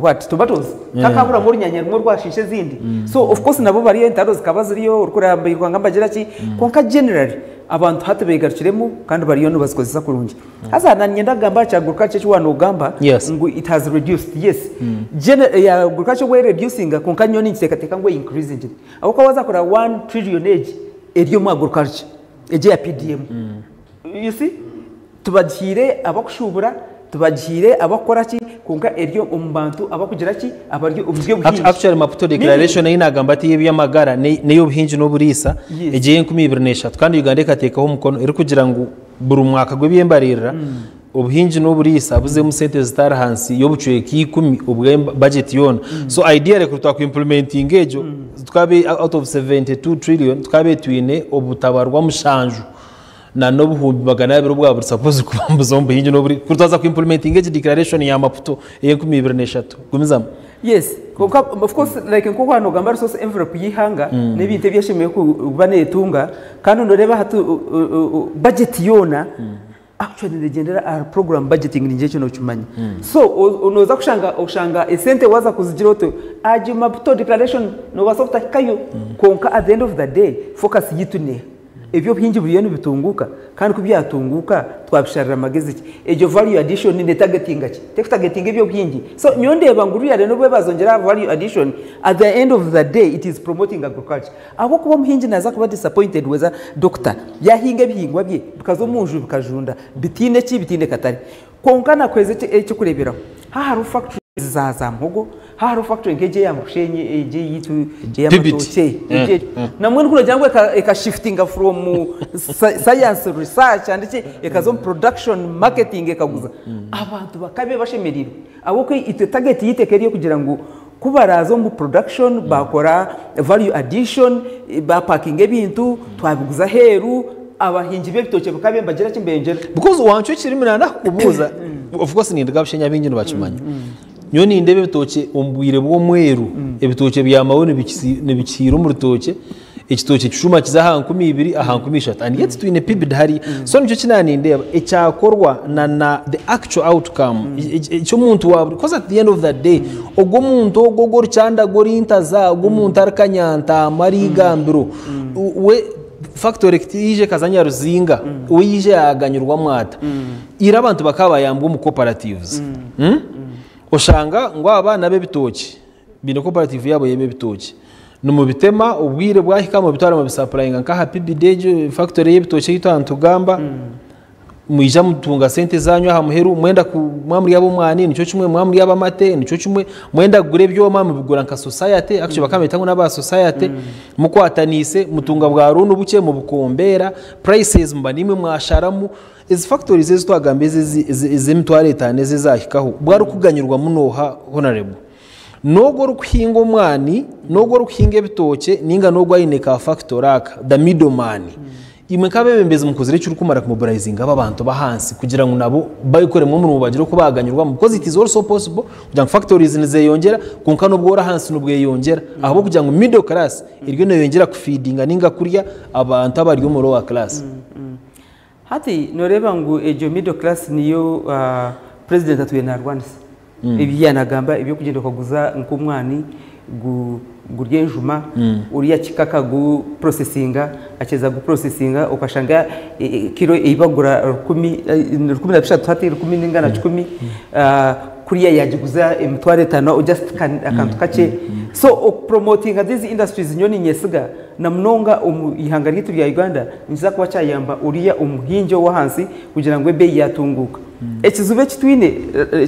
what tomatoes kakabura muri nyanya rumwe rwashishe zindi so of course nabo bari entaro zikabaziriyo urukurambirwa ngambagira ki konka generally abantu hatabegarukiremo kandi bariyo nubazikozesa kurungi haza nanyenda gamba cyaguruka cyo cy'wano gamba ngo it has reduced yes ya guruka cyo we reducing konka nyoni nsekateka ngo increasing abo ko waza kora 1 trillion age eriyo maguruka eje ya PDM you see tubagire abakushubura tubagire abakora ki konka eriyo umbantu abakugira ki abaryo ubuzwe bwinshi actually Maputo declaration inagamba ati y'amagara neyo buhinji no burisa eje 2023 kandi Uganda ikatekaho umukono eri kugira ngo buri mwaka gw'ibiyembarira ubuhinji no burisa buze mu sente zitara hansi yo bucuye ki 10 ubwe budget yona so idea rekutwa ku implementing ejo twabe out of 72 trillion twabe twine obutabarwa mushanju na no buhumbi magana abiri ubwa buri suppose kubambuza mu buhinji no buri kurutaza ku implementing ejo declaration ya Maputo ye 2023 gumizamo yes of course like nko hano gamba resource envelope yihanga nebinte byashimiye ku banetunga kandi ndoreba hatu budget yona actually legendera our program budgeting ninje cyo no cyumanya so unoza kushanga esente waza kuzigira oto aje Maputo declaration no basofta kayo konka at the end of the day focus yitune ebyo byinji buriyo bitunguka kandi kubyatunguka twabisharira magezi ejo value addition ni targeting ki targeting ebyo byinji so nyondeba nguru ya reno bwe bazongera value addition at the end of the day it is promoting agriculture abo kuba muhinji naza kuba disappointed weza doctor yahinga bihingwa bye bikazo munju bikajunda bitine ki bitine katari konkana kweze cyo kurebera ha haru factory zaza mhogo haru factory ngeje ya mushenye eje yitu ya matoche namwe nkulo jangwe eka shifting from science research and ekazo production marketing ekaguza abantu bakabe bashemerira abo ko ite target yitekeriye kugira ngo kubarazo mu production bakora value addition ba packing ebintu twabiguza heru abahinji bebitoke bakabe mbagira kimbengera because wancho kirimo kubuza of course ni ndagabishenya bingi nubakimanya nyoni ndebe bitoke umbwire bwo mweru ebitoke byamabone bikiro mu rutoke ekitoke kishuma kizaha 12 aha 13 and yet twine pibid hari so nicyo kinani ndeba ecyakorwa na the actual outcome icyo muntu wa because at the end of the day ogo muntu ogo cyanda gorintaza ogo muntu arkanyanta marigambiro we factory kitije kazanya ruzinga uyije yaganyurwa mwata ira abantu bakabayambwa mu cooperatives ushanga ngo abana be bitoki bino cooperative yabo yeme bitoki no mu bitema ubwire bwahika mu bitwara mu supplying nka Happy Day factory y'ibitoki yitwa Ntugamba muija mutunga sente zanyu aha muheru mwenda mwamuri yabo mwani nico kimwe mwamuri yaba mate nico kimwe mwenda gure byo mama bigura nka society actually bakametango n'aba society mukwatanise mutunga bwa runtu buke mu bukombera prices mba nimwe mwasharamu izi factories zo twagambe z'emitware etane zizahikaho bwari kuganyirwa munoha honorable nogo ruhingo mwani nogo ruhinge bitoke ninga nogo ayine ka factoraka the middleman imwe kabebembeze mukuzire cy'uri kumara kumobilizinga abantu bahansi kugira ngo nabo bayikore mu muntu bagire ko baganyurwa because it is also possible kugira ngo factories nizeyongera kunka no bwora hansi no bweyongera ahubwo kugira ngo middle class iryo no yongera kufeedinga ninga kurya abantu abari mu lower class hati noreba ngo ejo middle class niyo president atuye na Rwanda ibyanagamba ibyo kugenda kuguza nkumwani guryenjuma uriya kikaka gu processinga akeza gu processinga ukashanga kilo ibagura 10 hati 10 ningana 10 kuriya yagiguza emitware 5 just akantu kace so promoting these industries nyoni nyesiga na mnonga ihanga ryitu rya Uganda niza kuba cyayamba uriya umuhinjo wa hansi kugira ngo ebe yatunguka ekizube kitwine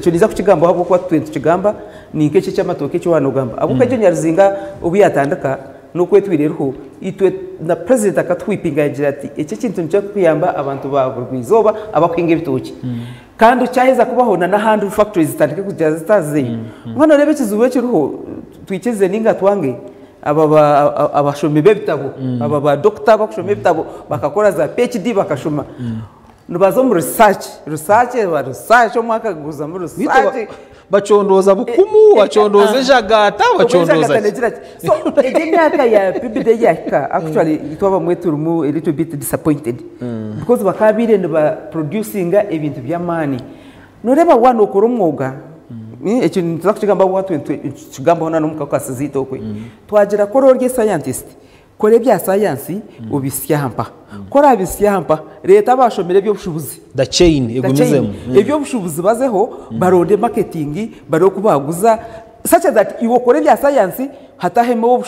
cyo niza kukigamba habo kwa 20 kigamba ni nkeke cy'amatoke cyo hano gamba abo kajyo nyaruzinga ubu yatandaka nuko etwireho itwe na president akatwipinga yagira ati iki kintu cyo kuyamba abantu bagurwizoba abakwinge bitoki kandi cyaheza kubahona na hand factories zitandike kujya zitaze ngone rebe kizube kiruho twikeze ninga twange abashome bebitabo aba doctor bakashome bitabo bakakora za PhD bakashoma nubazo mu research umwaka guza mu research bacondoza bukumu bacondoza jagata bacondoza so imyaka ya PBD yaka actually itwa bamweturumu a little bit disappointed because bakabire ba producing ibintu bya mani noreba wano ukora umwuga icyo nzakugamba watu kigamba hona n'umuka kwasizito kwe twagira ko rye scientist kore bya science ubisyampa kora bisyampa leta bashomere byo bushubuzi the chain egumizemo ibyo bushubuzi bazeho baronde marketing baro kubaguza such that iwo kore bya science hatahemo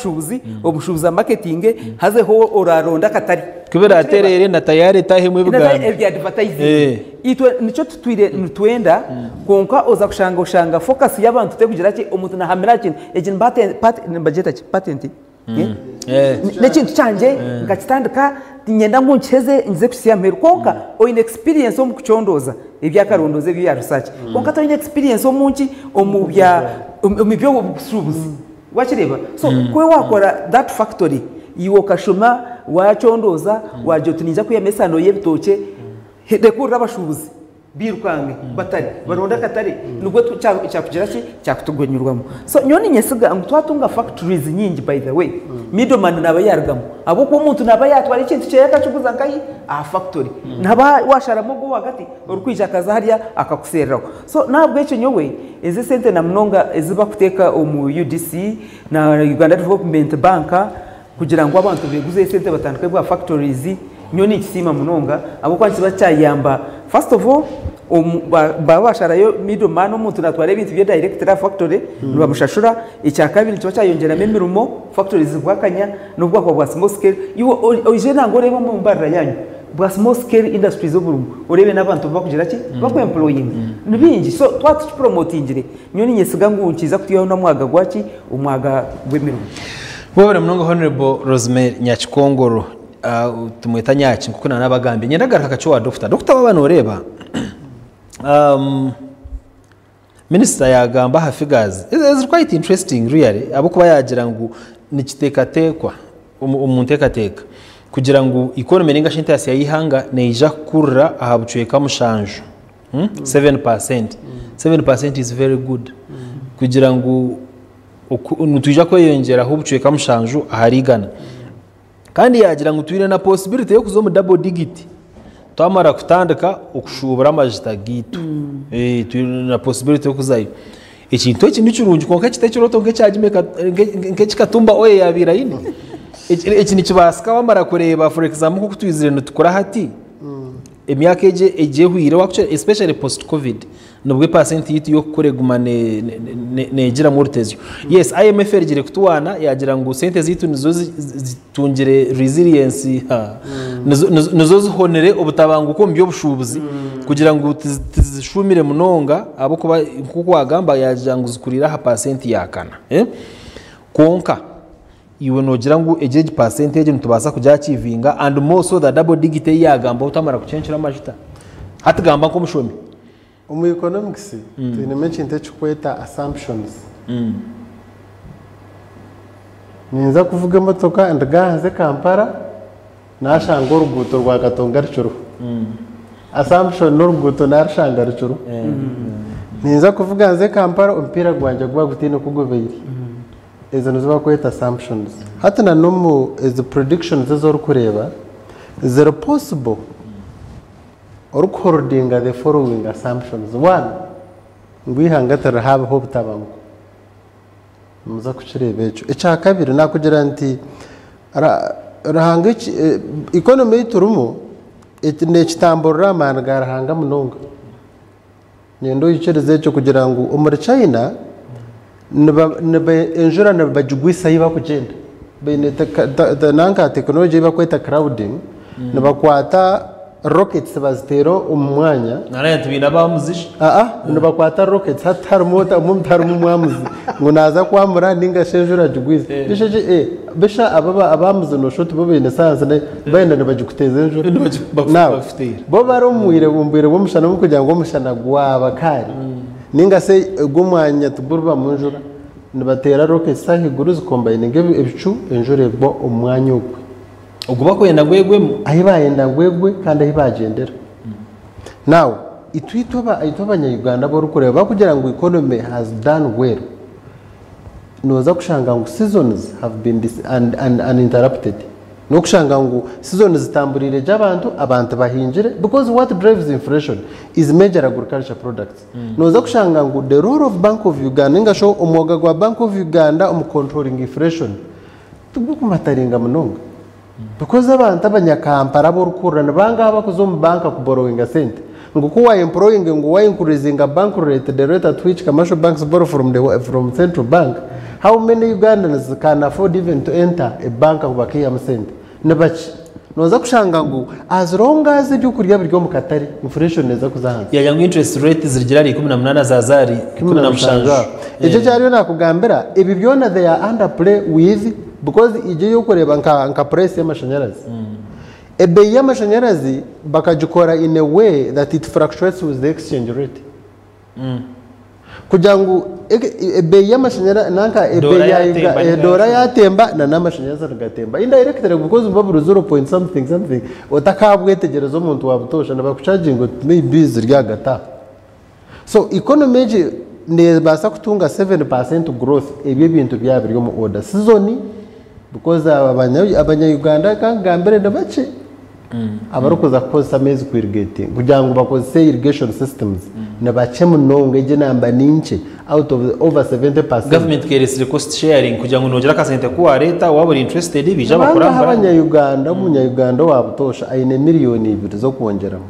ubushubuza marketing hazeho oraronda katari kubera aterere na tayari tahemo ibuganda ibya advertising itwe nico tutwire nitwenda konka oza kushanga focus y'abantu te kugira ki umuntu na hamera kintu ejin patent nekintu cyanje ngakitandika nyenda nkuncheze nze kusiyamera konka oine experience omu kuchondoza ibyakarondoze bya research konka to ine experience omunki omubya omibyo busubuzi wakireba so kwe wakora that factory iwo kashoma wachondoza wajotuniza kuyamesano yebitoke hedekura abashubuzi birukange batari baronda katari nubwo cyakugira ki cyakutugwenyurwamo so nyoni nyesiga ngutwatunga factories nyingi by the way middleman naba yargamo abo ko umuntu naba yatwara ikintu cyeka cyuguza nkayi factory naba washaramo go hagati urukwijja kaza hariya akakusereraho so nabwo icyo nyowe eze sente na mnonga eziba kuteka mu UDC na Uganda Development Bank kugira ngo abantu beguze sente batandukanye bwa factories nyoni kisima munonga abo kwanzi bacyayamba first of all basharayo middleman umuntu natware ibintu bya director factory bamushashura icya kabiri cyo cyayongera memirumo factories bwakanya n'ubwako bwa small scale oje nango reba mu mbarra yanyu bwa small scale industries oburumu urebe n'abantu bakugira ki bako employing nibingi so twatu promotingire nyoni nyesiga ngunkiza kutiyo na mwaga gwaki umwaga gwemirumo bobera mnongo honorable Rosemary Nyakikongoro tumweta Nyaki kuko nanabagambe nyendagaruka kacho wa doctor wabana ureba minister yagamba ha figures is quite interesting really abo kuba yagira ngo nikitekatekwa umutekateka kugira ngo economy ninga shinte yasi yihanga neija kurra ahabucweka mushanju 7% is very good kugira ngo nutuje ko yongera ahubucweka mushanju aharigana kandi yagira ngo tuire na possibility yo kuzomu double digit twamara kutandika ukushubura amajita gitu na possibility yo kuzayo ikintu iki nicurungi konka kitekiroto ngecagimeka ngekikatumba oye yabira yine iki nikibasika wamara kureba for example kuko twizire nutukora hati emyaka eje hwire actually especially post covid nubwo pasenti yitu yo kureguma negira mu rutezyo yes IMF rigire kutuwana yagira ngo sente zitu nizo zitungire resilience nizo zihonere ubutabanguko mbyo bushubuzi kugira ngo tizishumire munonga abo kuko wagamba yagira ngo zikurira ha pasenti yakana konka iwe nogira ngo ejeje percentage ntubasa kujya kivinga and more so the double digit yagamba utamara kucenshira amajita hatugamba ko mushomi mu economics tune mention kweta assumptions ninza kuvuga motoka ndagahanze Kampala nashanga uruguto rwa Gatonga ricuru assumption n'uruguto narashanga ricuru ninza kuvuga hanze Kampala umpira gwanje gwa gutine kugobeyiri izo nizo kweta assumptions hata na nomu is the predictions zo kureba zero possible or holding the following assumptions. One, ngwihangatara habaho butabango muza kucireba eco icya kabiri nakugira nti rahanga economy iturumo ne kitambura amana garahanga munonga nendo yicereze eco kugira ngo umuri China neba enjura nabajugwisa yiba kugenda bene nanka technology bakweta crowding nabakwata rockets bazitero umwanya narayatubina bamuzisha nabakwata rockets hatari mota umumtari mumwamuzi ngo naza kwamura ninga shenjura jugwiza bisheje besha abamuzi no shoti bo bene sanze bayenda nabajukuteza enjura bo baromwire bumbire bomushana mu kugira ngo mushana gwabakari ninga se gumwanya tuburba munjura nibatera rockets sahiguru zikombaine ngebe ebicu enjure bo umwanya ukwe ubwo bakwenda gwegwemo ahibayenda gwegwe kandi ahibagendera now itwitoba abanyayuganda bo rukureba bakugira ngo economy has done well noza kushanga ngo seasons have been uninterrupted no kushanga ngo seasons zitamburire abantu bahinjire because what drives inflation is major agriculture products noza kushanga ngo the role of Bank of Uganda ngasho umwoga gwa Bank of Uganda controlling inflation tubukumataringa munonga because abantu abanyakampara bo rukurana banga bakuzo mu banka ku borrowing sente ngo kuwa employing ngo wa increasing a bank rate the rate at which commercial banks borrow from central bank how many Ugandans can afford even to enter a bank kubakiya sente nabachi noza kushanga ngo as long as ibyo kurya biryo mu katari inflation neza kuzahanza ya ngo interest rate zirgira 18 zazari 17 ejo cyari nakugambira ibi byona they are underplay with because ije yo kureba nka price y'amashanyarazi ebei y'amashanyarazi bakajikora in a way that it fluctuates with the exchange rate kugira ngo ebei y'amashanyarazi nanka ebei ya dora yatemba na n'amashanyarazi agatemba indirectly because mbaburu 0. something utakabwetegerezo umuntu wabutosha nabakucharging maybe zirya gata so economy nebasa kutunga 7% growth ebyo bintu byabiryo mu order season because abanyayuganda kangambere ndabace abarukoza koza mezi ku irrigating kugira ngo bakoze irrigation systems nabace munonga je namba ninche out of over 70%. Government keresire cost sharing kugira ngo nogera kasente kuwa leta waburi interested bija bakora abanyayuganda wabutosha aine miliyoni 2 zo kongeramo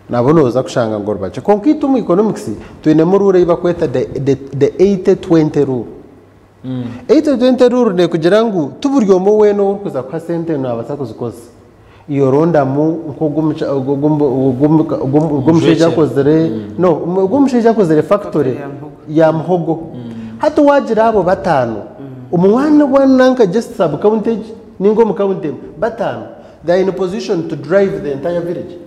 nabonoza kushanga ngo bace konkitu mu economics twine murure ibakweta the 80-20 rule 80-20 rule ne kugira ngo tuburyomo weno kuza kwa sente nabasa kuzikoza iyo ronda mu gumsheja kozere no gumsheja kozere factory ya mhogo hata wagira abo batanu umwana wananka just sub countage ningo mu county batanu they are in a position to drive the entire village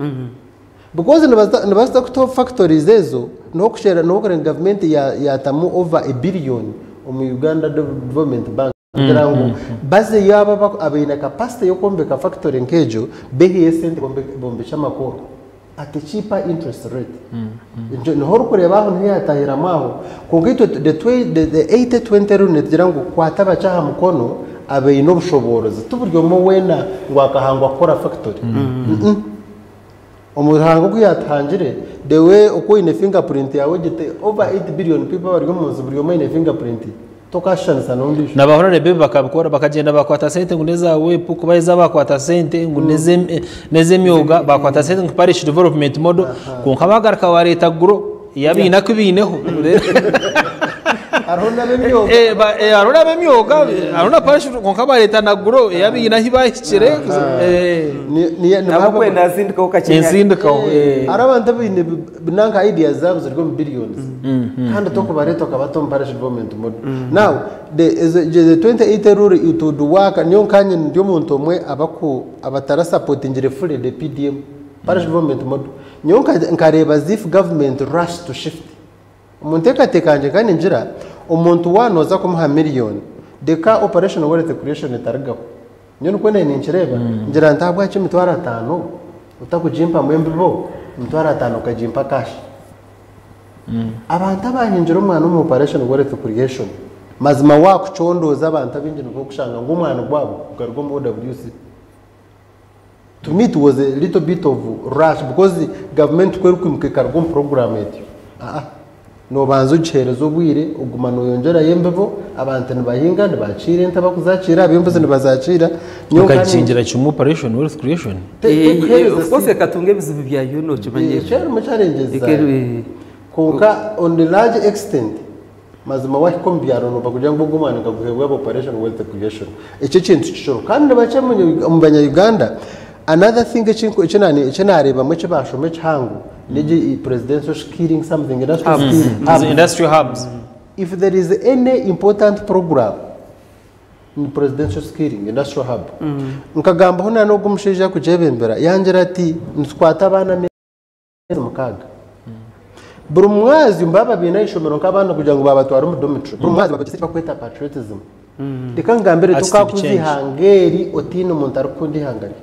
because nabasta kuto factories ezo no kushera no government ya tamu over $1 billion mu Uganda Development Bank kugirango base yaba abina capacity yo kombeka factory nkejo behiye sente bombesha makoro at a cheaper interest rate no horo kureba aho ntiyatahira maho kongito the 80-20 rule kugirango kwataba cyaha mukono abe ino bushoboroza tuburyo mo wena ngwakahangwa kora factory umuhango kuyatangire the way uko ine fingerprint yawe gite over 8 billion people bari mu buryo mo ine fingerprint tokashanisa n'undi nabahorane bebe bakabikora bakagenda bakwata sente ngo neza wepu kubayeza bakwata sente ngo neze myoga bakwata sente ngo parish development model ko nkabagaruka wa leta gro yabina kubineho hariho n'ab'imyuga arona bemyoga arona parashu konka bareta naguro yabina hibahikire nabo kwenda zindika ukakenya insindika ari abantu bine binanga ideas zabo zirwo mu billions kandi to kubareta kabato parashu development model now the 28 rule ituduwaka niyo kanye ndio muntu omwe abatara supporting fully the PDM parashu development model niyo nkareba zif government rush to shift umuntu ekatekanje kandi njira umuntu wanoza kumuha miliyoni deka operation wealth creation itaragaho niyo nuko nene nkireba ngira ntabwo achi mitwara 5 utakujimpa mwembe bo mitwara 5 ukajimpa cash abantu abahinjira umwana mu operation wealth creation mazima wakucondoza abantu abinjira ko kushanga ngo umwana gwabo ugarwo mu WC to me it was a little bit of rush because the government kwerukumke kargo program yetu no banzo ucerezo ubwire ugumano yongera yembevo abantu nibahinga nibacire ntaba kuzacira bimvuze nibazacira ukakingira cyumu operation wealth creation of course katunge bizibu bya yuno kimanye cyari mu challenges kuka on the large extent mazima wahikombyaro no bakugira ngo ugumane kaguhebwa operation wealth creation icyo kintu cyishoro kandi bace mu banya Uganda another thing ichenareba mu cyabashome cyangu Niji presidential skilling something industrial hubs. If there is any important program in presidential skilling industrial hub, nkagamba hona no gumushija kujebembera yangira ati ntwata abana mukaga. Buri mwazi mbaba bina ishomero nk'abana kugira ngo babatwara mu dormitory. Buri mwazi babagise bakweta patriotism. Dekangambere tukakuzihangeri otino umuntu arukundi hangari.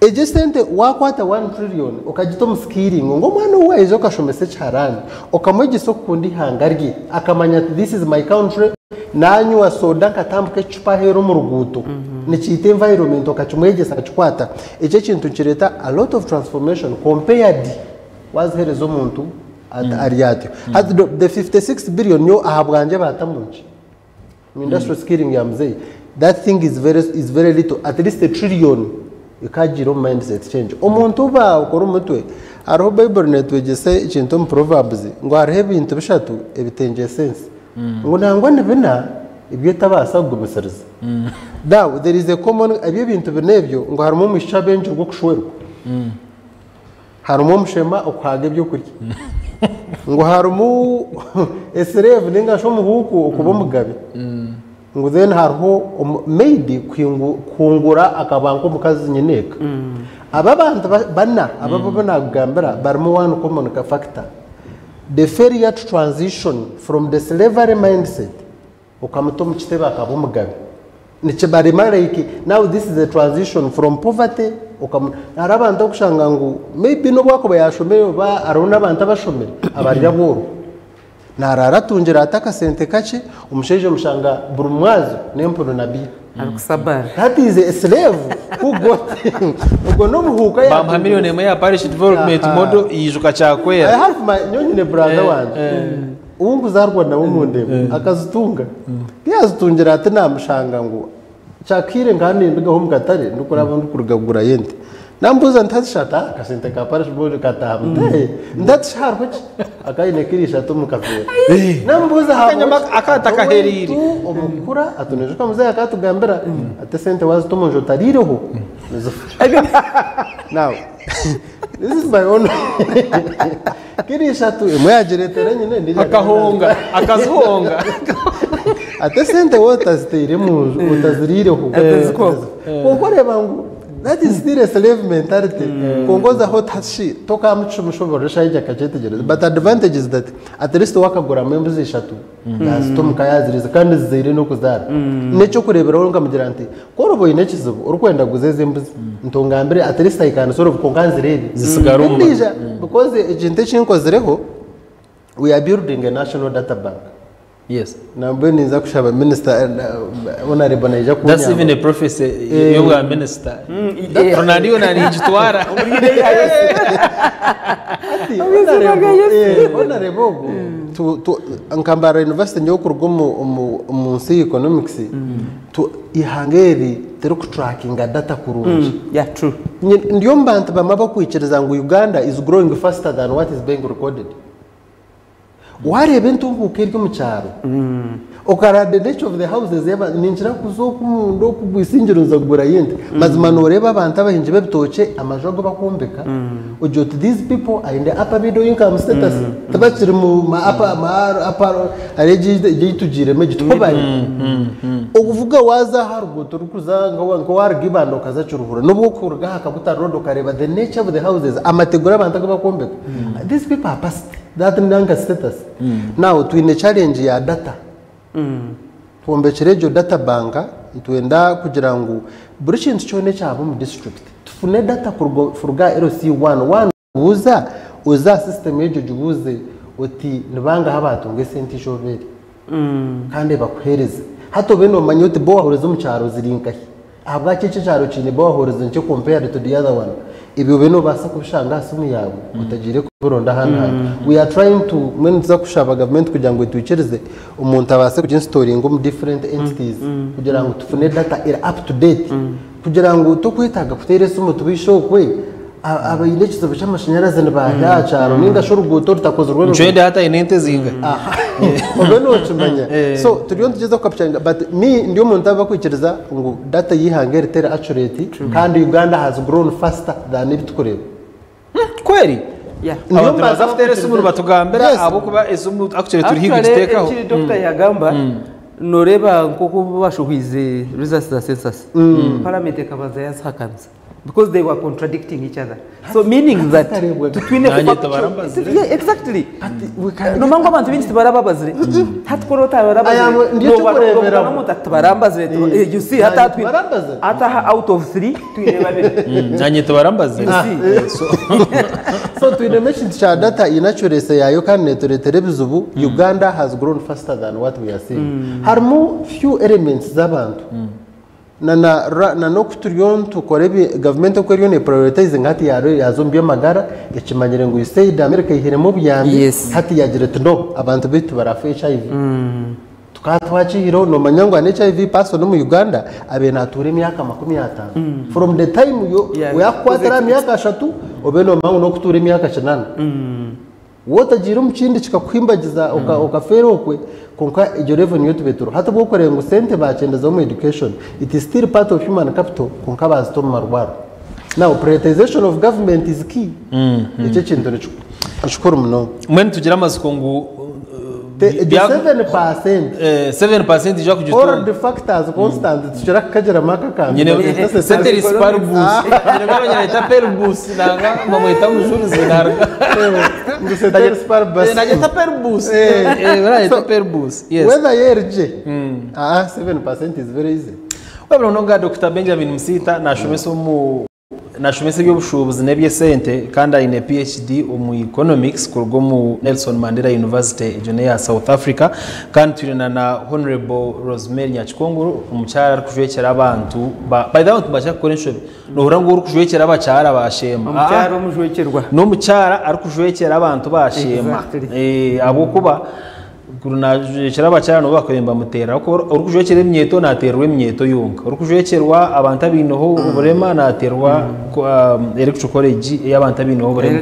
Ejesente wakwata 1 trillion ukagito muskilling ngo mwana uwezo kashomese charani ukamugiso kundi hangarye akamanya this is my country nanyu wasoda katambuke chupa hero mu ruguto nikite environment ukachumwegesa kachikwata icyo kintu kireta a lot of transformation compared was herezo muntu ariyatyo the 56 billion yo ahabwanje batamunje industrial skilling yamze that thing is very little at least a trillion ikajiro mindset change umuntu ba ukora umutwe ariho bible netwegese ikintu mu proverbs ngo hariho ibintu bishatu ebitenje sense ngo nangwa nibina ibyo tabasa gubusariza now there is a common ibyo bintu binebyo ngo harimo umusha benje rwo kushwerwa harimo umushema ukwaga ibyo kurya ngo harimo esereve ningasho muhuku ukuba mugabe ngo then hariho maybe kungura akabanko mukazi nyeneka aba bantu bana ababona gambera barimo one common factor the failure to transition from the slavery mindset ukamuto mukiteba akabumugabe nice baremara iki now this is a transition from poverty arabanda kushanga ngo maybe no bwako bayashomere ba arona abantu abashomere abarira boro narara tungira ataka sente kache umusheje mushanga burumwazo nempuno nabi akusabara that is a slave who got ugo no muhuka ya bamha million ya parish development model yijuka cyakwera I have my nyonyine brother wanje ubu zarwa na umunde akazitunga yazitungira ati namushanga ngo cyakire ngani ndigaho mugatare ndukura ndurugagura yende nambuza ntazishata akasente ka parish board katamte ndatsharwe akayine kirisha tumukavera nambuza akataka heriri umukura atuneje ko muzaya katugambira ate sente wazi tumonjo tarireho now this is my own kirisha tu mwajeretere nyine ndi akahonga akazonga ate sente wotazitire mu utazirireho kuko reba ngo that is still a slave mentality kongoza ho tashi toka mushobora shayija kacetegereza but advantage is that at least wakagura members eshatu nasito mukayaziriza kandi zizire no kuzara neco kurebera ngo mugiranti koroboye nekizibu urukwenda guzeze mbuzi ntongambere at least I can sort of konganzirebe zisigaruma because agent chinkozireho we are building a national data bank yes nabwo niza kushaba minister honorable naija kunya that's even a prophecy yo wa minister Ronaldo narijitwara honorable tu ankambara university nyo kurgo mu economics tu ihangeri tero ku tracking data kurunji yeah true ndiyo mbantu bamaba kwikiriza ngo Uganda is growing faster than what is being recorded warebe ntunguke ryo mu cyaro okara the nature of the houses yaba ninjira kuzoku mundo kubwisingiruza kugura yindi mazima noreba abantu abahinje bebitoke amajogo bakombeka ujoti these people are in the upper middle income status tabakiri mu upper areje tujire meje tubari okuvuga waza harugoto rukuzanga ngo warigibando kazacuruhura nubwo kuruga hakabuta road okareba the nature of the houses amategura abantu bakombeka these people are past that ndanga status now twine challenge ya data tuombecherejo data banka tuenda kugira ngo buri kintu cyone cyabo mu district tufune data furuga LC11 uza system yejo jubuze uti nibanga habatunge senti joveri kandi bakwereze hato beno manyote bo ahoreza mu cyaro zirinkahi abwa cece cyaro cine bo ahoreza nce compare to the other one ibyo beno basa kubishanga asumu yabo utagire kuronda hano we are trying to menza kushaba government kugira ngo twicereze umuntu abase kujya storing mu different entities kugira ngo tufune data up to date kugira ngo tukwitaga kuteresa umuntu bishokwe abayilekizo bacamashanyarazi n'abaja cyaro ninga shoro goto rutakozwe nchwende hata inente zinga obeno ochimanya so turiyo tugeza kupacanga but me ndiyo muntu abakwikiriza ngo data yihangere tere accurate kandi Uganda has grown faster than ibitukoreba kweli yeah ndiyo mbaza futeresa umuntu batugambira abo kuba esumu actually turi higa gitekaho Dr. Yagamba noreba nkoko bashuhize results za census parliament kabaza yasakanza because they were contradicting each other so meaning that between exactly no mango abantu binti barababazire hatkorota barabazire no mutatbarambazire you see hata out of 3 twine babiri nanyita barambazire so twine mention cha data inaturese yayo kandi televizubu Uganda has grown faster than what we are seeing harmo few elements z'abantu na no kuturiyon tukorebe government ko riyo ne prioritize ngati yazombye magara yakimanyire ngo USAID America ihiremo byambi hati yagira tuno abantu bitu barafa HIV tukatwachiro no manyangwa HIV person mu Uganda abena ature myaka 50 from the time we akwatara myaka 3 obeno mangu no kuture myaka 8 wota jiro mchindi chikakwimbagiza okaferokwe konka ijo revenue tubeturo hata bokore ngo sente bacendeza mu education it is still part of human capital konka bazitoma marwaro now prioritization of government is key icyo kintu nshukuru muno mwen tugira amasuko ngo the 7% ija kugitura all the factors constant tuchira kagera maka kan nyine seteri sparbus nyine ngabanya leta perbus nanga mamwita mujuru zinarga ngo seteri sparbus na leta perbus leta perbus yes whether yerje 7% is very easy wabona nonga Dr. Benjamin Msita nashomese by'ubushobozi nebye sente kandi ine PhD mu economics kurgo mu Nelson Mandela University jone ya South Africa kandi turina na Honorable Rosemary Nyakikongoro umucyara kujwekera abantu by the way tubasha koresha no hurango uri kujwekera abacyara bashema umucyara umujwekerwa no mucyara ari kujwekera abantu bashema abo kuba kurunajekera abacyano bakwemba mutera ko urukujekere imyeto naterwe imyeto yunga urukujekerwa abantu abinoho uburema naterwa electrical college y'abantu abinoho uburema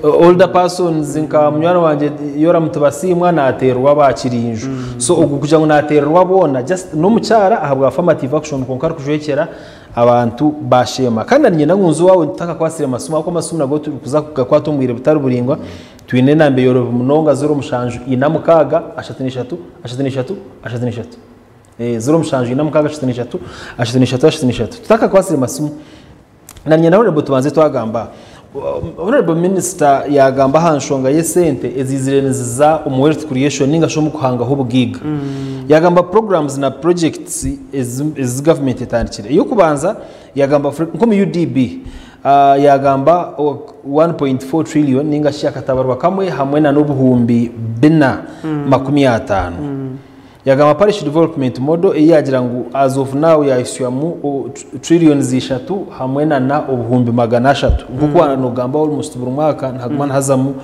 older persons nka mwana wanje yora mutubasimwa naterwa bakirinjo so ukukuja ngo naterwa bona just no mucyara ahabwa affirmative action konkar kujekera abantu bashema kandi nyina ngunzu wawe utaka kwasira amasomo ako amasomo nago kuza kwatumwire butari buringwa twine nambe yoro munonga zero mushanju inamukaga ashatanishatu zero mushanju inamukaga ashatanishatu tutaka kwasira amasomo na nyina rero tubanze twagamba Honorable Minister yagamba hanshonga yesente ezizireneza wealth creation ninga shomu kuhanga ho bugiga yagamba programs na projects is government etandikire iyo kubanza yagamba nko mu UDB yagamba 1.4 trillion ninga shaka tabarwa kamwe hamwe na n'ubuhumbi bina 50 yagamba parish development model yagira ngo as of now yayishyuamu trillions 3 hamwe na ubuhumbi 300 kuko wanogamba almost buri mwaka ntagumana hazamu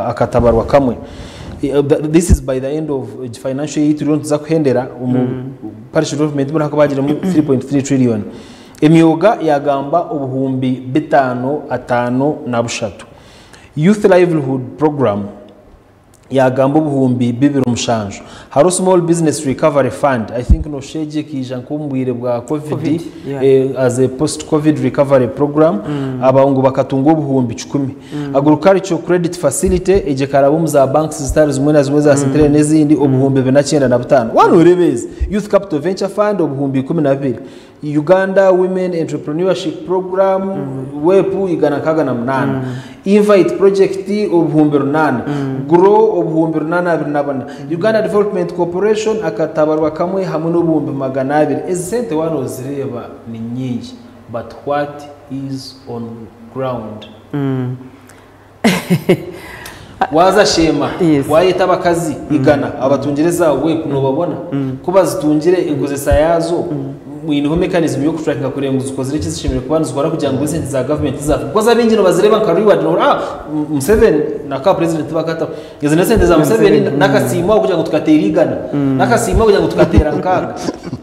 akatabarwa kamwe. This is by the end of financial year trillion zakuhendera parish development muri hakabagira 3.3 trillion. Emyoga yagamba ubuhumbi 5 youth livelihood program yagamba ubuhumbi 2 haro small business recovery fund I think no sheje kija nkumbwire bwa covid as a post covid recovery program abangu bakatunga ubuhumbi 10 agricultural credit facility eje karabum za banks stars zimwe na zimwe za centre n'izindi ubuhumbi 95 wano rebezi youth capital venture fund ubuhumbi 12 Uganda Women Entrepreneurship Program wepu igana kaga na 8 Invite Project ubuhumbi 8 Grow ubuhumbi 8 Uganda Development Corporation akatabarwa kamwe hamwe n'ubuhumbi 200 ezente wano zireba ni nyingi but what is on ground waza shema wayita abakazi igana abatungereza wepu no babona kuba zitungire inguzesa yazo mwino mechanism yo kutrackinga kurenguza ukozire kizishimire kubana zikora kugira ngo izindi za government zafu kuko zabingino bazireba nka reward no Museveni na ka president bakata yazina sente za Museveni nakasimo kugira ngo tukatera igana nakasimo kugira ngo tukatera nkaga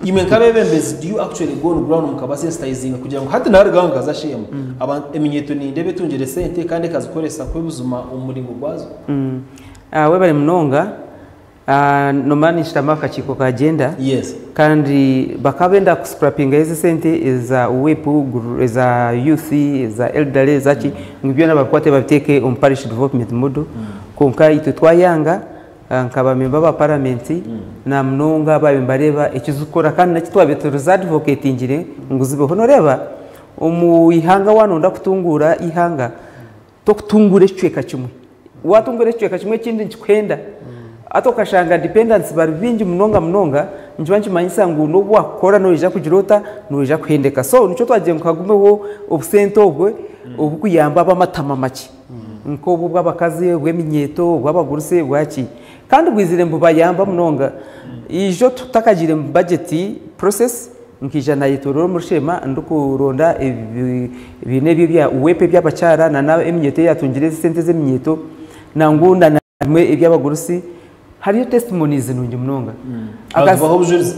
imwe kabebembezi do you actually go on ground mukabasensitizing kugira ngo hati nari gahanga zashema abantu eminyeto ni ndebe tungire sente kandi kazikoresa kwebuzuma umuringo gwazo we bari mnonga nomani shitamaka chiko ka agenda yes kandi bakabenda kuscrapping hizi sente za uwepu za youth za elderly zachi ngibyo nabakwate babiteke on parish development model konka itutwayanga nkaba memba ba parliament na mnonga babimbareba ikizukora kandi nakitwabeto za advocate ngire nguzibe honoreba umuyihanga wanonda kutungura ihanga to kutungure cweka kimwe watungure cweka kimwe kindi nkikwenda ato kashanga dependence bari bingi mnonga njwanji manyisa ngo no wakora no ija kugirota no ija kuhendeka so nico twagiye mukagumeho obusento obwe obukuyamba abamatama make nko bw'abakazi bw'eminyeto bw'abaguruse bwaki kandi bwizire mbubayamba mnonga ijo tutakagire mu budget process nkija na yitororo mushema ndukuronda ibine bya uwepe by'abacara na eminyeto yatungire sente z'eminyeto nangunda namwe iby'abagurusi hariyo testimonies nungi mnonga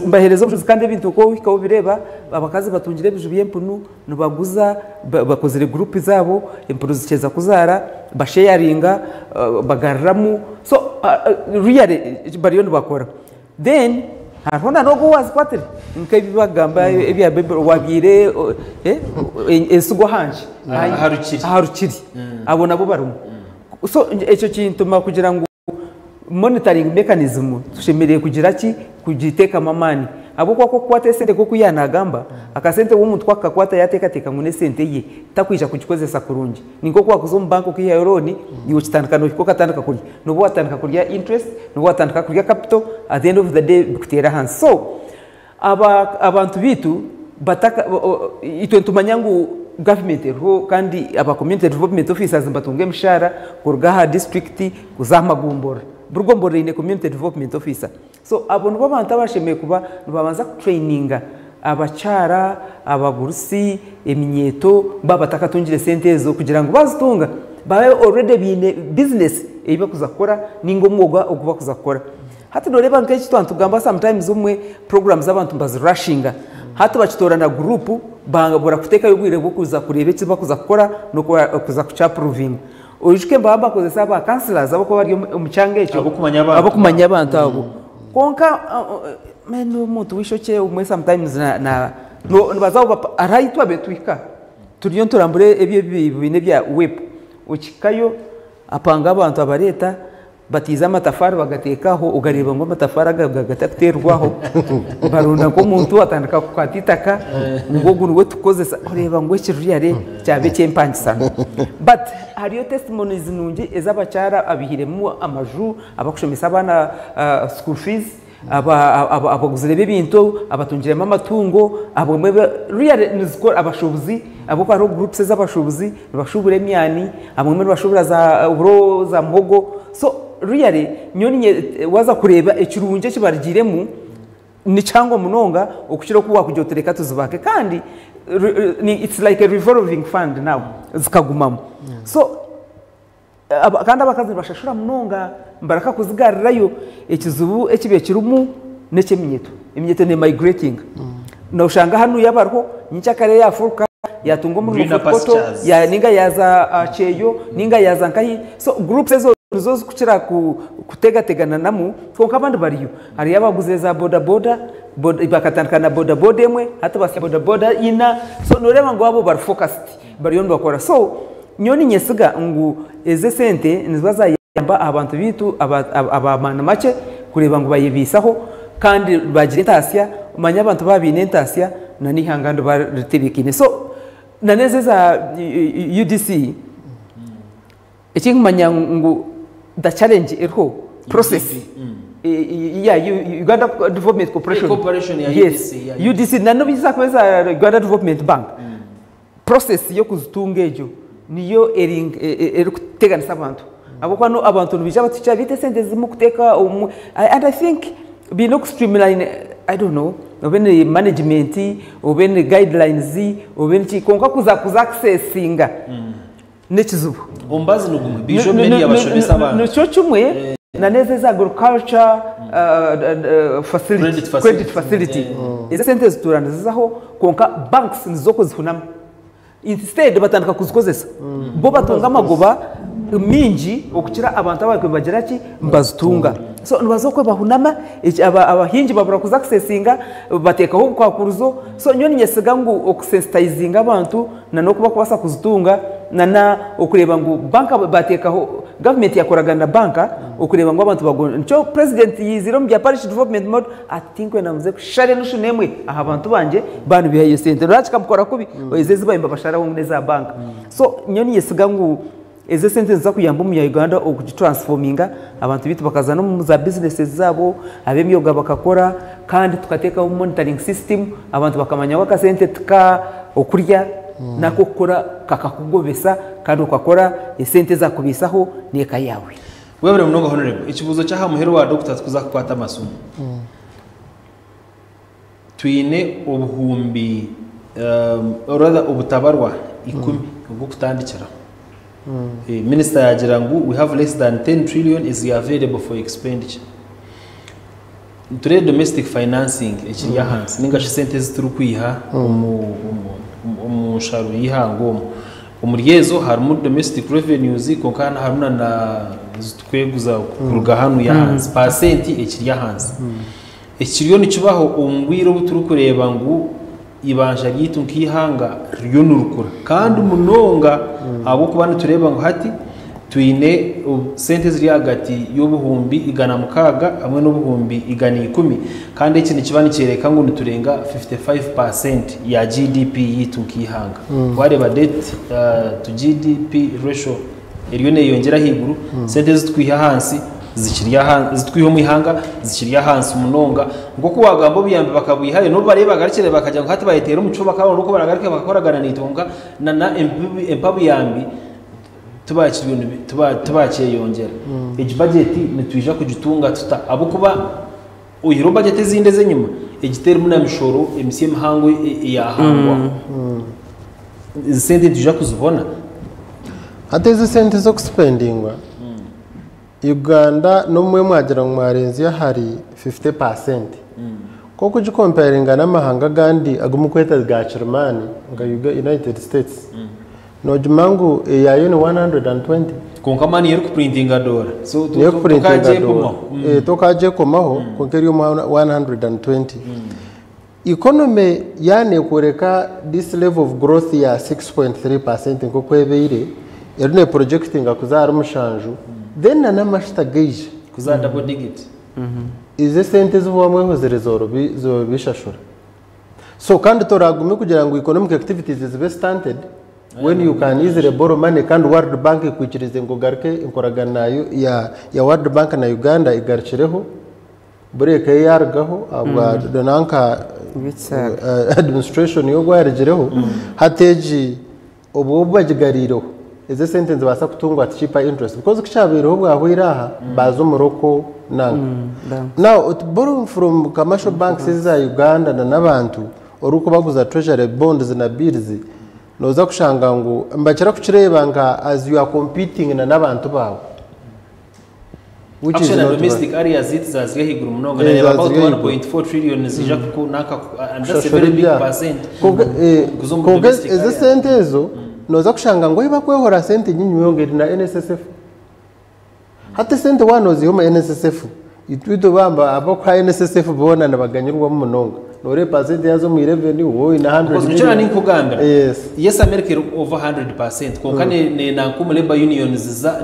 mbahereza ubujuzi kandi bintu ko wikaho bireba abakazi batungire bijubiye mpunu nubaguza bakozere group zabo impuru zikeza kuzara basharinga bagarramu so really bariyo bakora then harona no go wazipatire nkabibagamba ebya bebe wabire esugo hanje harukiri abo nabo barumu so echo kintuma kugira ngo monitoring mechanism tushemereye kugira ki kugiteka mamani abo kwako kwate sente ko kuyanagamba akasente wo mutwa akakwata yateka ngune sente ye takwija kugikozesa kurungi ninko kwakuzo mbanko kiya yoroni niwo kitandikano ko katandika kuri no bo atandika kurya interest no bo atandika kurya capital at the end of the day bukutera hands so abantu bitu bataka itwentumanyangu government ro kandi aba community development officers mbatunge mshara kurgaha district kuzamagumbora burgombora ine community development officer so abonu babantu abashemeye kuba babanza traininga abacara abagurusi eminyeto babataka tungire sente zo kugira ngo bazitunga babe already bine business ibe kuzakora ningo mwogwa okuba kuzakora hati doreba nkechi twantugamba sometimes umwe programs abantu bazirushinga hati bachitorana group bangabura kuteka yobwire bukuza kurebe kiba kuzakora no kuza kucha proving ujuke mbamba kozesa ba counselors abo ko bari umucanga echo abo kumanya abantu abo konka meno muntu wishoche umwe sometimes na no bazaho arayitwa betwika turiyo turambure ebye bine bya web ukikayo apanga abantu abareta batiza amatafari bagatekaho ugareba ngo amatafari agataterwaho barunda ko muntu atandika kwatitaka ngo gunwe tukozesa ureba ngo ekiriyare cyabe cyempangisana but hariyo testimonies nungi ezabacara abihiremu amaju abakushomesa abana school fees abaguzire bebintu abatungiremo amatungo abomwe really nizikora abashobuzi abo kwa groups z'abashobuzi bashubure myani abomwe bashubura za uburo za muhogo so really nyoni waza kureba ekirunje kibarigiremu ni cyangwa munonga okushira ko wakujyotereka tuzubake kandi it's like a revolving fund now zikagumamo so kandi abakazi bashashura munonga mbaraka kuzigarirayo ekizubu ekibe kirumu n'ekiminyeto iminyeto ne migrating no ushanga hanu yabarho nyicyakare yafuruka yatunga muri foto ya ninga yaza cheyo ninga yaza nkahi so groups ezo zo kuchira kutegategana namu konka abandi bariyo hari abaguze za boda bakatandikana boda emwe hata basi boda ina so noreba ngo abo bar focused bariyo ndakora so nyoni nyesiga ngo eze sente nizaza yamba abantu bitu abamana make kureba ngo bayibisaho kandi bagira intasya umanya abantu babine intasya na nihangando baritebikine so nanezeza UDC ekingumanya ngo the challenge erho process Uganda Development Corporation yes UDC nano biza kweza Uganda Development Bank process yo kuzitunga ejo niyo erikuteganisa abantu abo kwano abantu bija batucha bite sente zimu kuteka and I think be no streamline I don't know obene management obene guidelines obene chikonka kuza accessinga nekizubu ombazi nugumwe bijo meni yabashobesa abantu no chumwe nanezeza agriculture credit facility izo sente zituranizaho konka banks nizoko zifunama instead batandika kuzikozesa bo batunga amagoba minji okukira abantu abakwe bagira ki mbazitunga so nibazokwe bahunama abahinji babura kuza accessinga batekaho kwa kuruzo so nyoni nyesiga ngo okusensitizinga abantu na no kuba kubasa kuzitunga na okureba ngo banka batekaho government yakoraga na banka okureba ngo abantu bago nco president yiziro mu parish development mode I think when namuze kushare no shunemwe aha abantu banje banu bihaye sente rachika mukora kubi oyezezi bayimba bashara wo neza banka so nyoni yesiga ngo eze sente za kuyamba mu ya Uganda okugitransforminga abantu bitu bakazana mu za businesses zabo abemyoga bakakora kandi tukateka monitoring system abantu bakamanya waka sente tuka okurya nako kukora kakakugobesa kandi ukakora esente za kubisaho neka yawe wewe mnogo honorable ikibuzo cyaha muhero wa Dr. tukuza kwata amasomo twine ubuhumbi orada ubutabarwa 10 ubwo kutandikira Minister yagira ngo we have less than 10 trillion is available for expenditure. Trade domestic financing ekiri yahansi ninga sente zituru kwiha umusharu yihango umuryezo harimo domestic revenues konkana haruna na zitweguza kuruga hanu yahansi percent ekiri yahansi ekiriyo nikibaho umwiro buturu kureba ngo ibanja yitu nkihanga ryo nurukura kandi umunonga abo kubana tureba ngo hati twine sente ziri hagati y'ubuhumbi igana mukaga hamwe n'ubuhumbi igana 10 kandi iki nikibani cyereka ngo niturenga 55% ya GDP yitu nkihanga wareba debt to GDP ratio eriyo ne yongera higuru sente zitwiha hansi zitwiho mu ihanga zikiriya hansi umunonga ngo ko wagambo biyambe bakabuyihaye no bareba garikire bakajya ngo hati bayitera umuco bakabona uko baragarike bakakoragana nitonga na empabu yambi tubakiye yongera igi budget nitwija kugitunga tuta abo kuba uyiro budget zinde zenyuma igitera mu namishoro emisiye mahango yahangwa sente tujja kuzibona hateze sente zo kuspendingwa Uganda no mwe mwagira ngo mwarenzi hari 50% koko gikomparinga n'amahanga gandi agumukweta ga Germany nga United States no jumangu yayo ni 120 konka mani yero kuprintinga dollar so tokaje komaho konkeriyo 120 economy yane kureka this level of growth ya 6.3% koko ebeire erune projecting akuzara mushanju then na mashita gauge kuza double digit ize sente z'ubumwe nkuzerezoro bishashura so kandi toragume kugira ngo economic activities zibe stunted when you can easily borrow money kandi World Bank ikwikirize ngo garke inkoragana nayo ya World Bank na Uganda igarcireho bureke yargaho abwa donanka administration yo gwarejereho hateji obo bajigariro eze sentence basa kutungwa at cheaper interest because kishabireho bwahwira aha bazo Morocco now to borrow from commercial banks za Uganda na nabantu oruko baguza treasury bonds na bills noza kushanga ngo mbakira kuchireba nga as you are competing na nabantu bawo which is not domestic areas it has higuru mnoga na about 1.4 trillion zija kunaka and that's a very big percent koge eze sente ezo noza kushanga ngo iba kwehora sente nyinyi yongera na NSSF hata sente wanozi homa NSSF itwido bamba abo kwa NSSF bona nabaganyirwa mu munonga nore percent yazo mu revenue wo ina 100 because nchana ni kugambira yes America over 100% konkane ne na kuma labor unions za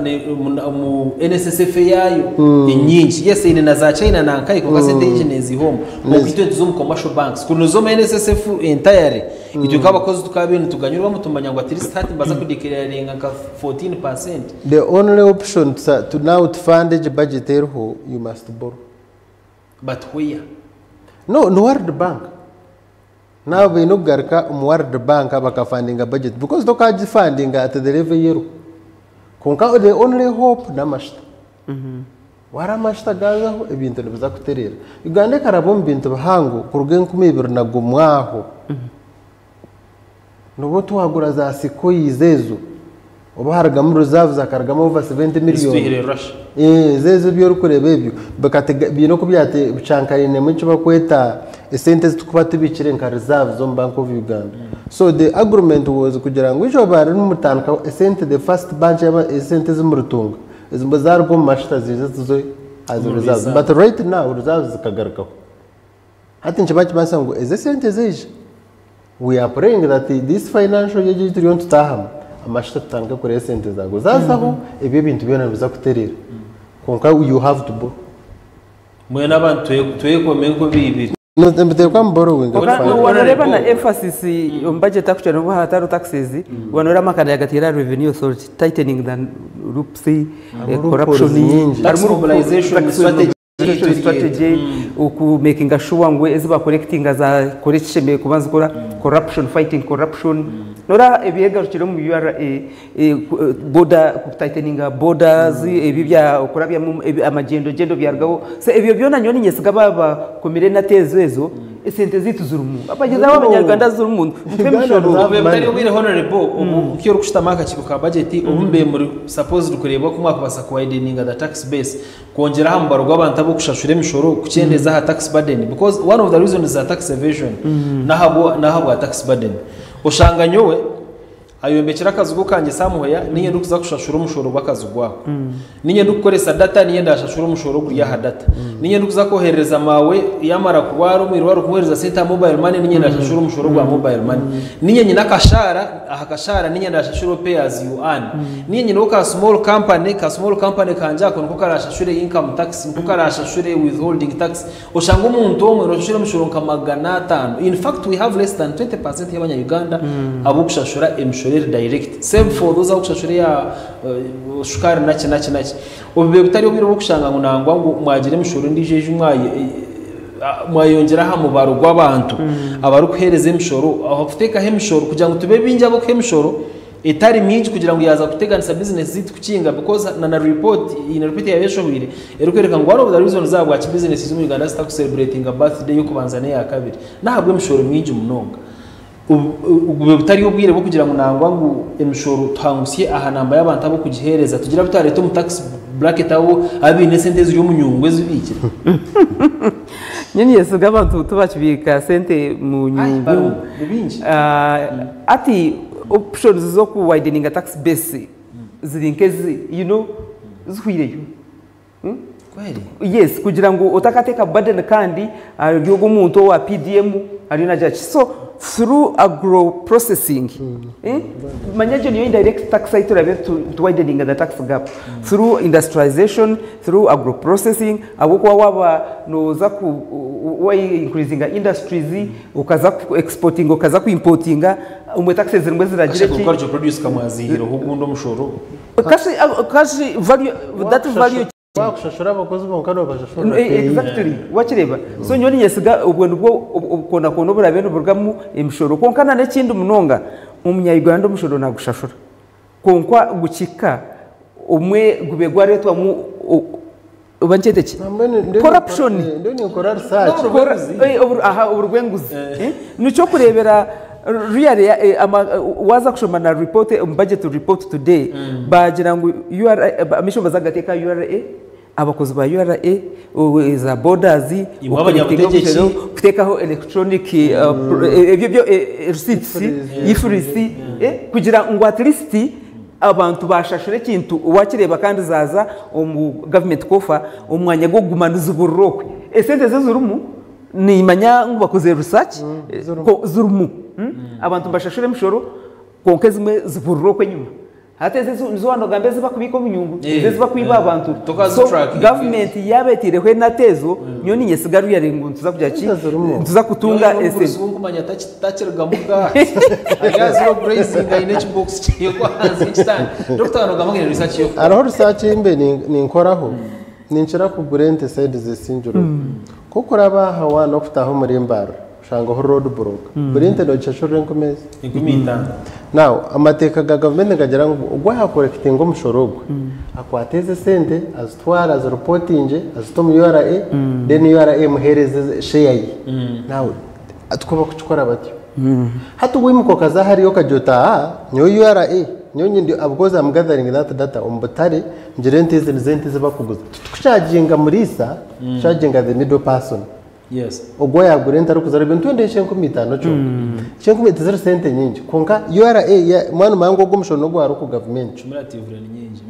mu NSSF yayo inyinji yes ine na za China na kai ko kasente engineers home okitwe zum commercial banks kuno zo NSSF entirely icyo kabakoze tukabintu tuganyirwa mutumanya ngo atiri start baza kudeclaringa ka 14%. The only option to now to fund the budget who you must borrow, but where no World Bank now we no garka World Bank abaka funding a budget because to kaji funding at the level year konka the only hope na mashta wara mashta gaza ebintu biza kuterera Uganda karabom bintu bahangu kurugen kumibir na gumwaho no tuwagura za siko yizezo obaharga mu reserve zakargamo over 70 million zezo byo rukurebe byo bakate bino kubyate bicankarine mu cyo bakweta sente tukuba tubikire nka reserve zo Bank of Uganda so the agreement was kugira ngo ijo bari n'umutanka sente the first bunch ya sente z'umurutunga izmbazargo mashita zizo as reserve but right now reserve zikagarka hati nchibachi basango eze sente zeje we are praying that this financial year trillion tutahama amashita tutanga kuri sente zago zasaho ebyo bintu byona biza kuterera konka you have to borrow mwena abantu twekomeko bibiri no mbete kwa borrowing wanareba na emphasis on budget action ngo hataru taxes wanora makana yagatira revenue authority tightening than rupsi corruption mobilization strategy uku making sure ngo eziba collecting za correction kubanza kora corruption fighting corruption nora ebiega rukiro mu URA border tightening borders ebibya okurabya amagendo gendo byargaho se ebyo byona nyoni nyesiga baba komire na tezezo esente zitu zurumu abageza abanyarwanda zurumu mfemshoro bari ubire honorable ukiyo rukushitamaka kikuka budget ubumbe muri suppose rukureba ku mwaka basa widening the tax base kongera hambaro rw'abantu abo kushashura imishoro kucendeza ha tax burden because one of the reasons is tax evasion nahabo tax burden ushanga nyowe ayombekera akazugo kanje samuhoya niye ndukuza kushashura umushoro bakazugwako niye ndukoresa data niye ndashashura umushoro kuri ya data niye ndukuza kohereza mawe yamara kuwaro mwirwaro kuhereza senta mobile money niye ndashashura umushoro gwa mobile money niye nyina kashara ahakashara niye ndashashura pay as you earn niye nyina ka small company kanja ko karashashure income tax ko karashashure withholding tax ushanga umuntu omwe roshura umushoro kamagana 5 in fact we have less than 20% y'abanya Uganda abo kushashura direct same for those who shashuriya shukari nachi obibe bitari obiro kushanga ngo nangwa ngo mwagire mishoro ndijeje mwayongera ha mu baro gw'abantu abaru kuhereza imishoro aho kuteka hemishoro kugira ngo tube binja bo hemishoro etari minji kugira ngo yaza kuteganisa business zitu kukinga because na report ya beshohire erukwereka ngo one of the reasons zabo achi business mu Uganda start celebrating a birthday yo kubanza ne ya kabiri nahabwe imishoro mwinji munonga ubwo bitari ubwire bwo kugira ngo nangwa ngo emishoro twangusye aha namba y'abantu abo kugihereza tugira bitare to mu tax bracket abo abine sente ziri mu nyungwe zibikira nyine yesuga abantu tubakibika sente mu nyungu ati options zo ku widening tax base zirinkezi zihwireyo yes kugira ngo utakateka burden kandi ryo muntu wa PDM ari na judge so through agro processing manyaje niyo indirect tax site to widening the tax gap through industrialization through agro processing abukwa waba noza ku increasing industries ukaza exporting ukaza ku importing umwe taxes zimwe ziragire ki ko produce kamazihiro hugundo mushoro kashi value that value bakushashura abakozi bonkano bashashura exactly wakireba so nyoni yesiga ubwo ukona kono burabe no burgamu imishoro konkana n'ikindi munonga umunya Uganda umushoro nagushashura konkwa guchika umwe gubegwa retwa mu ubanchete corruption ndio ni research aha urwenguzi nico kurebera really waza kushoma na report budget report today bagira ngo URA amisho bazagateka URA abakozi ba URA za borders kutekaho electronic ibyo receipts ifurisi kugira ngo at least abantu bashashire kintu wakireba kandi zaza mu government kofa umwanya go gumanuza uburokwe esente zezurumu ni manya ngo bakoze research ko zurumu abantu bashashire mshoro konke zimwe ziburokwe nyuma hateze zo gambe ziba kubiko munyungu ziba kwiba abantu so government yabetirewe natezo nyoni nyesigaru yarengu tuza kujya ki tuza kutunga ese ngumanya tachirga muka agazi no grazing in each box yo kwanza instant Dr. Nogamage research yo araho research imbe ni nkoraho ninshira ku Brent side zisinjuro kuko raba hawa no kutaho muri mbaro shanga ho road block Brent no chashore nkomeze ingumita now amateka ga government ngagera ngo ugwa hakorekting ngo mushorogwe akwateze sente azitwara az reporting azitomu URA then URA muhereze share yi now atkuba kuchukora batyo hatu wimuko kaza hari yo kajota nyo URA nyo nyindi abgoza am gathering that data umbutare njirente zente zibakuguza tukushaginga murisa shaginga the middle person yes ogwa yagurenta rukuzara bintu ndeshe nkumitano cyo cyenkumita zero sente nyingi konka URA mwana mango gumshono gwa ruku government cumulative nyingi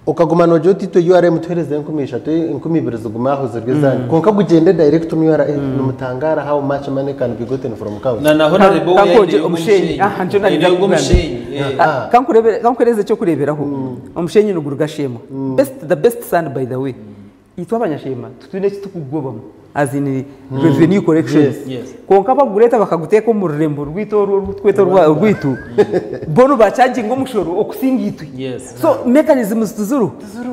ukaguma no joti to URA mutwereze nkumisha to inkumi ziguma aho zirwezani konka gugende direct mu URA numutangara how much money can be gotten from council na honorable kankoje umushenyi njo nari umushenyi kankureze cyo kureberaho umushenyi nugurugashema the best son by the way itwa abanyashema tutune tukugobamo as in revenue corrections konka bagureta bakaguteka mu rurembo rwito rwitu bono bachange ngo mushoro okusingitwe so mechanisms tuzuru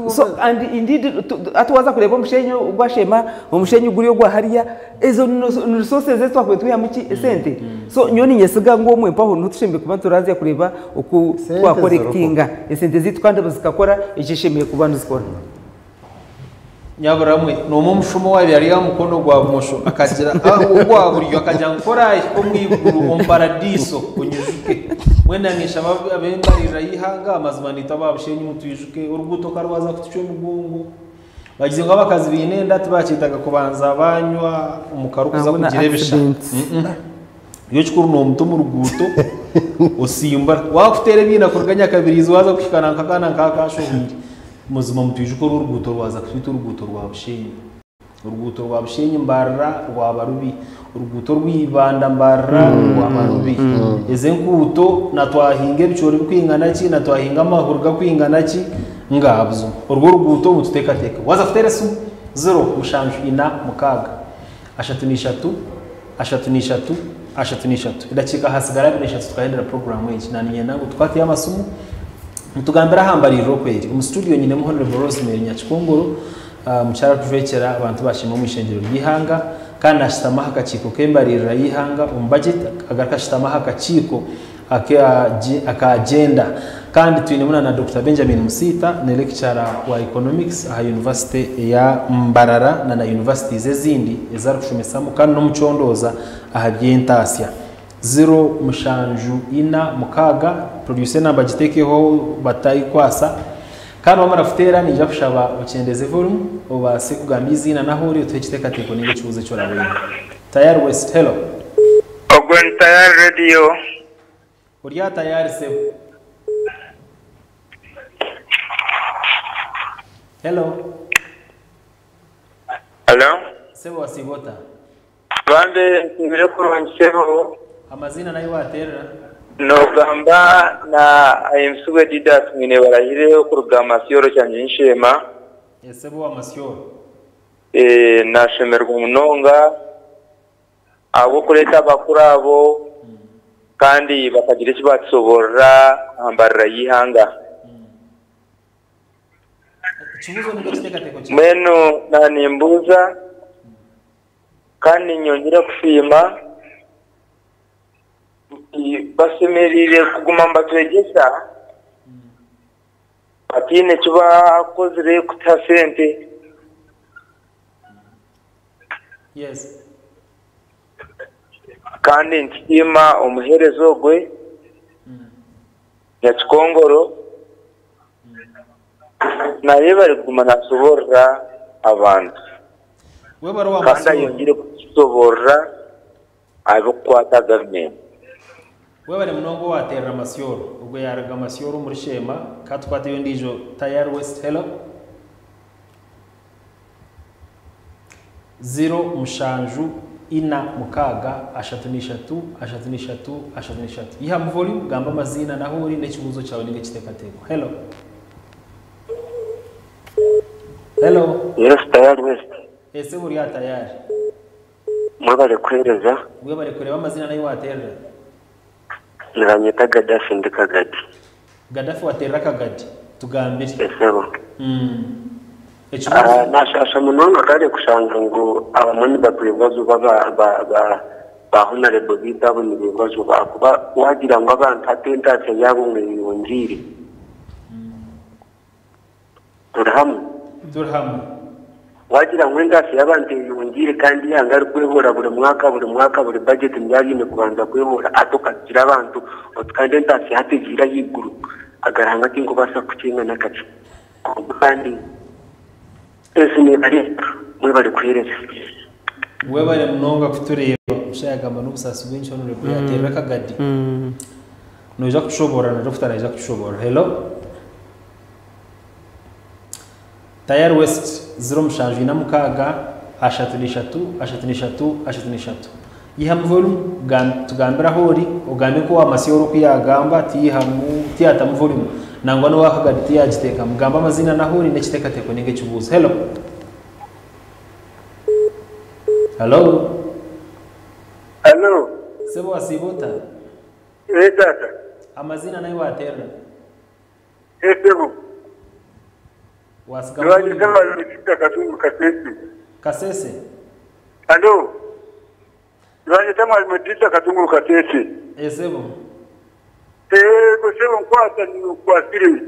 so and indeed atwaza kureba umushenyo ugwashema umushenyo guriyo gwa hariya ezo resources zetu akwetu ya muki sente so nyoni nyesiga ngo mwe paho nutushembe kuba turazi kureba uku kwa correctinga sente zitu kandi bazikakora ikishemeye kubantu zikora nyabaramwe no mumushumo wabi yari yamukono gwa musho akagira ugwa buryo akajya gukora ko mwiburu on paradiso kunyuzuke mwenda ngisha abembarira yihanga amazimanita babushenye mutwijuke uruguto karwaza kutucyo mugungu bagize ngo abakazi binenda tibacitaga kubanza banywa umukarukuza kugirebesha yo chikuru no mutumu ruguto usimba wakutere bina kurganya kabirizo waza kushikana nkakana nkakashuhiri muzima mutwijuko uruguto rwaza kwita uruguto rwa bushenyi mbarra rwa barubi uruguto rwibanda mbarra rwa marubi eze nkuto natwahinge bicori kwingana ki natwahinga amahurga kwingana ki ngabzo urwo ruguto mututeka teka waza kutere su 0 mushanju ina mukaga ashatu nishatu idakika hasigara bineshatu twahendera program y'iki naniye nango twatiye amasumu mutugambira hambariro kweri mu studio nyine mu Honorable Rosemary Nyakikongoro mucyara kuvekera abantu bashima mu ishengero y'ihanga kandi ashitama hakakiko kembarira y'ihanga budget agarukashitama hakakiko aka agenda kandi tuyinemuna na Dr. Benjamin Musita ne lecturer wa economics aha University ya Mbarara na university zezindi ezarushumesamo kandi no mucondoza aha by'entasya 0 mushanju ina mukaga producer namba gitekeho batayi kwasa kandi wamara futera nija kushaba ukendeze volume obase kugambiza ina naho uri utekiteka teko ninge cyuze cyo rawe tayari west hello ogwen tayari radio uriya tayari se hello sebo wasibota bande ngire kuronseho amazina nayo watera no gamba na ayimsuwe didas ngine barahire programmation cyanje nshema sebo wa masyo nashemerwa umunonga abo kureta bakurabo kandi bakagira icyo batsobora ambarira yihanga meno nanimbuza kandi nyongera kushima basemerire kuguma mbatwegesa batine kibakozere kuta sente. Yes. Kandi ntima umuherezo gwe ya Kikongoro naye bari gumana soborra abantu We baro wa kandi masoro. yongere kusoborra abo kwata government. We bari mnongo waterera amasoro. Ubwo yaraga amasoro muri Shema katwate yo ndijo Tayari West. Hello. 0 mushanju ina mukaga ashatunishatu iha mu volume gamba amazina naho uri n'ikibuzo cyawe ninge kitekateko. Hello. Hello. Yes, Tayari West. Ese buri Tayari. Mwabare kwereza. Mwe bari kureba amazina nayo waterera. Niranyita Gaddafi ndi Kagadi. Gaddafi waterera Kagadi. Tugambire. Esebo. Ekibuzo. Nashasha munonga kare kushanga ngo abamoni bakwibazo ba honorable bitabo ni bibazo bakuba wagira ngo abantu atenda yabo mwiyongire. Turhamu. Wagira ngo ndase y'abantu yongire kandi yanga ari kwehora buri mwaka buri budget njyagine kubanza kwehora atokagira abantu kandi ndase hategira yiguru agaranga kingo basa kukinga nakaci kandi ese ni ari mwe bari kwireza We bari mnonga kutureba ushayagamba n'ubusasi bwinshi hano rebo yaterera Kagadi. Noja kushobora na Dr. Naija kushobora. Hello. Tayari West 0 mushanju ina mukaga ashatunishatu yiha mu volume tugambira hori ugambe ko amasiyoro kuyagamba tiyata mu volume nangwa no wakagadi tiyagiteka mugamba amazina na hori nekitekateko ninge kibuzo. Hello. Hello. Hello. Sebo wasibota. Tata. Amazina nayo waterera. Sebo. Wasigamu. Kama nimefika Katungu Kasese. Kasese. Hello. Kama nimefika Katungu Kasese. Sebo. Kusema kwata ni kuasiri.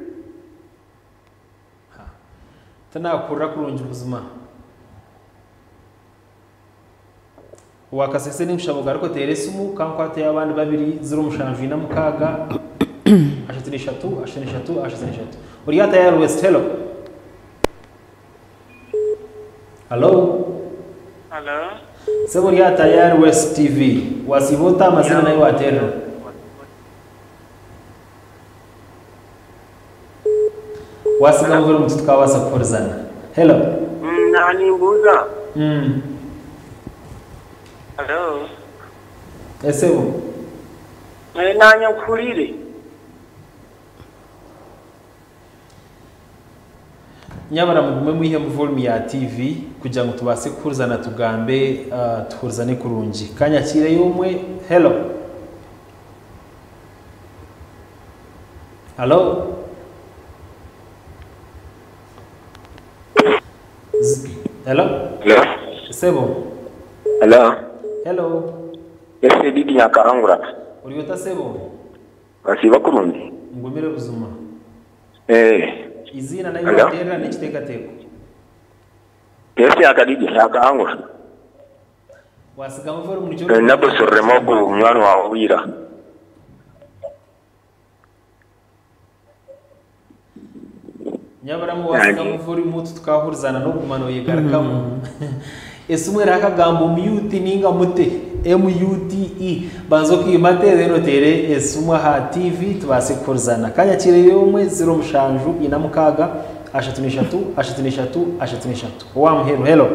Tana kurra kurungi ubuzima. Wakasese ni mshaboga ariko teresumu kankwate y'abandi babiri 0 mushanju ina mukaga ashatunishatu. Uri Tayari West. Hello. Hello. Sebo uri Tayari West TV. Wasibota amazina nayo waterera. Wasigamu vile mtu tukawasa kuforzana. Hello. Nani mbuza? Hello. Esebo. Nanya kurire. Nyabara mugume mwihe mu volume ya TV kugira ngo tubase kurzana tugambe tuhurzane kurungi. Kanyakire yomwe. Hello. Hello. Hello. Hello. Sebo. Hello. Hello. Ese didi yakarangura. Uri Sebo. Basiba kurundi. Ngomere buzuma. Izina nayo waterera nekitekateko. Ese akadidi yakarangura. Wasigamu voro mu cyo. Nabo sorremo ku mwana wa wira. Nyabaramu wasigamu voro mutu tukahurizana no gumano yegarakamu. Esumwe rakagambo mute ninga mute MUTE banzo kimate rero tere esumwa ha TV tubase kurzana kanya kire yomwe 0 mushanju ina mukaga ashatunishatu wa muhero. Hello.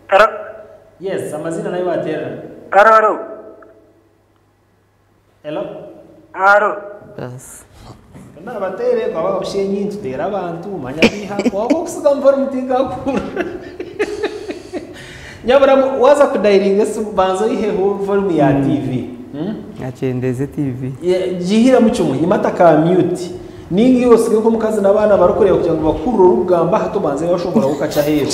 Hello. Yes, amazina nayo atera. Hello. Yes. Kana batere kwa bashenyi tutera abantu manyabiha wako kusuka mvara mutinga kura. Nyabara waza kudairinga banzo ihe volume ya TV. Achendeze TV. Jihira mucumu imata ka mute. Ningi yose ko mukazi nabana barukoreye kugira ngo bakuru rugamba hato banze bashobora gukaca hero.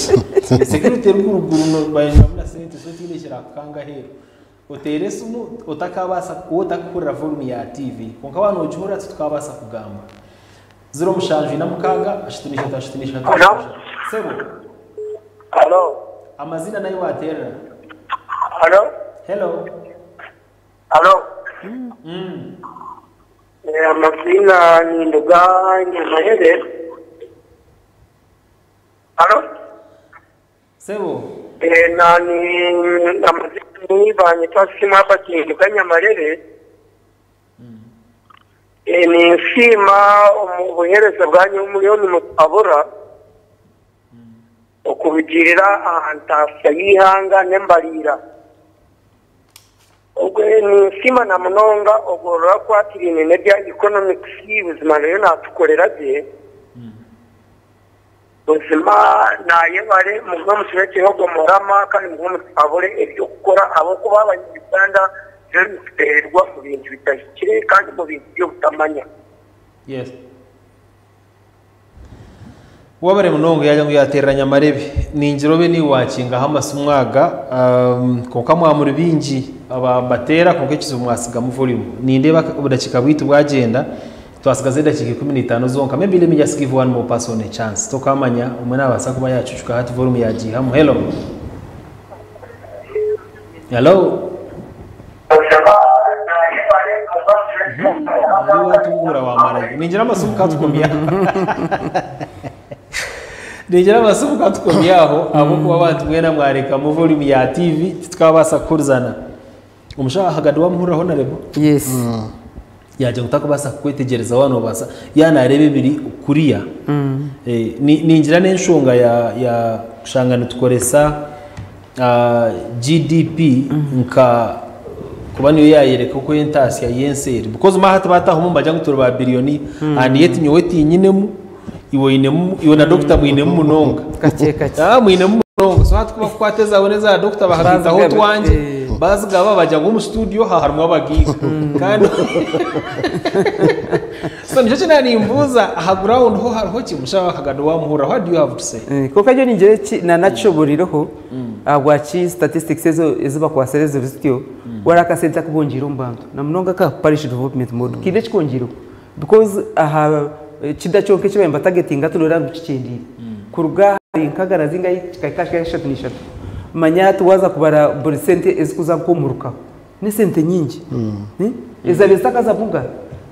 Security ruguru no bayina muri sente so tile shira kanga hero. uterese umu utakabasa utakura volume ya TV konka abantu ujura tukabasa kugamba 0 mushanju na mukaga ashitunisha sebo Hello. amazina nayo watera Hello. hello Hello. Amazina ni Nduga Nyamahere. Hello. sebo Nani amazina ni banyita sima hapa Nduga Nyamahere. Ni sima ubuhereza bwanyu miliyoni mutabura. Okubigirira ahantafya yihanga nembalira. Ogwe ni sima na munonga ogorora kwatira inene bya economics y'ubuzima rero natukorera bye ubuzima naye bare mu musireke ho gomorama kandi mu mutabure ibyo gukora abo kuba abanyarwanda rero biterwa mu bintu bitashikire kandi mu bintu byo butamanya. yes wabare munongo yaje ngo yateranya amarebe ningirobe ni wakinga hamasumwaga konka mwamuri bingi aba batera konke kizo mwasiga mu volume nindeba budakika bwitu bwagenda twasigaze dakika 15 zonka maybe let me just give one more person a chance to kamanya umwana abasa kuba yacucuka hati volume yagihamu hello hello ndi watungura wa mara ningira amasuka katukomya Nijira basubu katukomyaho abo kuba bantu mwena mwareka mu volume ya TV tukabasa kurzana umushaha hagadwa muhuraho na rebo yes yaje gutakubasa kwetegereza wano basa yana rebe biri kuriya ninjira n'enshonga ya kushangana tukoresa GDP nka kuba niyo yayereka ko entasi ya yenseri because mahata bataho mu bajya gutura ba billioni and yet nyoweti nyinemu iwo na doctor mwinemu munonga kake mwinemu munonga so hatukuba kwateza boneza doctor bahagita ho twanje bazigaba bajya ngo mu studio haharumwa abagiga kandi so nico cyane nimbuza haguraund ho hariho kimusha kagado wamuhura what do you have to say kuko ajyo ninjere na nacho buriroho agwachi statistics ezo kwa serezo vistio waraka senta kubonjira umbantu na munonga ka parish development mode kide kikongiro because aha kidachoke kibemba targeting atunora gucikendira kuruga inkagara zingayi kikashaka 3 manya tuwaza kubara buri sente ezikuza komuruka ni sente nyingi ezabesa kaza vuga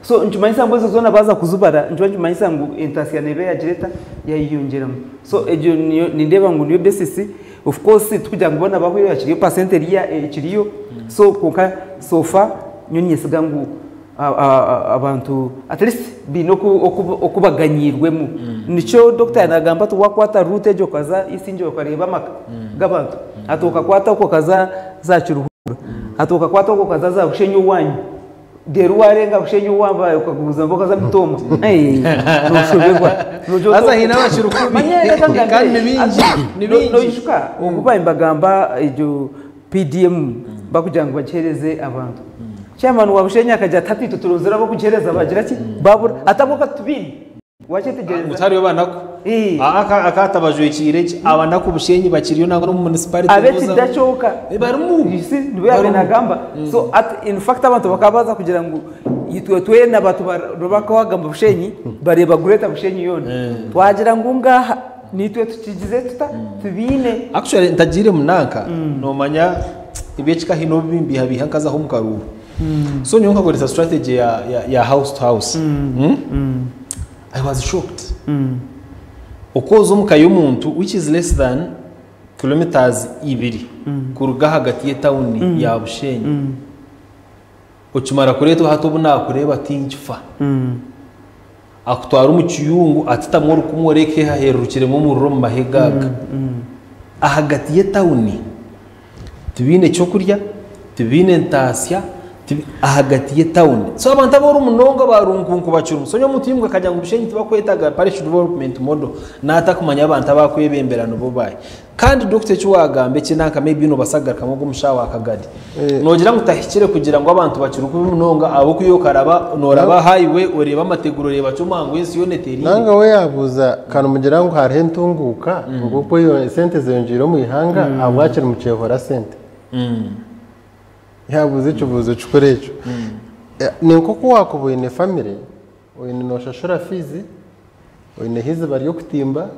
so njumanyisa mbozo zona baza kuzubara njumanyisa ngo entasi ya nebe ya direta yayiyongeramo so ejo nindeba ngo niyo basis of course tukujya ngubona bahwe yakiriyo percentage ya kiriyo so konka sofa nyonye sigangu abantu at least binoko okubaganyirwemo nico doctor yanagamba to wakwata route jo kaza isinjo kareba maka gabantu atoka kwata uko kaza za kiruhura atoka kwata uko kaza za kushenyo wanyu deru warenga kushenyo wamba ukaguza mboka za mitoma no shobegwa no aza hina bashirukumi manyere kandi nibingi no yishuka ukuba imbagamba ejo PDM bakujanga bacereze abantu chairman wa Bushenya akaja 3 turuzira bo kucereza bagira ki babura ataboka tubini wachetegereza mutari yobanako akatabajwe kireke abanako Bushenyi bakiriyo nango mu municipality abeti dachoka barimu isi niwe abenagamba so in fact abantu bakabaza kugira ngo yitwe na batu barobaka wagamba Bushenyi bareba gureta Bushenyi yone twagira ngo ngaha nitwe tukigize tubine actually ntagire munanka no manya ibechika hino bimbi habihankaza ho mukaruru so nyonka goresa strategy ya house to house I was shocked ukozo mukayo muntu which is less than kilometers 2 kuruga hagati ya town ya Bushenyi ukimara kureto hato buna kureba tinjfa akutwara umukiyungu atitamwe rukumworeke haherukire mu murro mahegaga ahagati ya town tubine cyo kurya tubine ntasya ahagati ya town so abantu aboro munonga barungunku bacuru so nyo mutimbwa kajya ngo Bushenyi tubakwetaga parish development model nata kumanya abantu abakwebemberano bo bayi kandi Dr. Chuwagambe kinanka maybe no basagara kamogo mushawa akagadi nogira ngo utahikire kugira ngo abantu bacuru ku munonga abo kuyokaraba noraba highway ureba amateguro reba cumango yesi yoneteri nanga we yabuza kana mugira ngo hari ntunguka ubwo yo sente ziyongiro mu ihanga abwakira mu cyehora sente yabuze icubuzo cikorecho ni nkoko wakubuye ne family oyine no shashura fizi oyine hize bari yo kutimba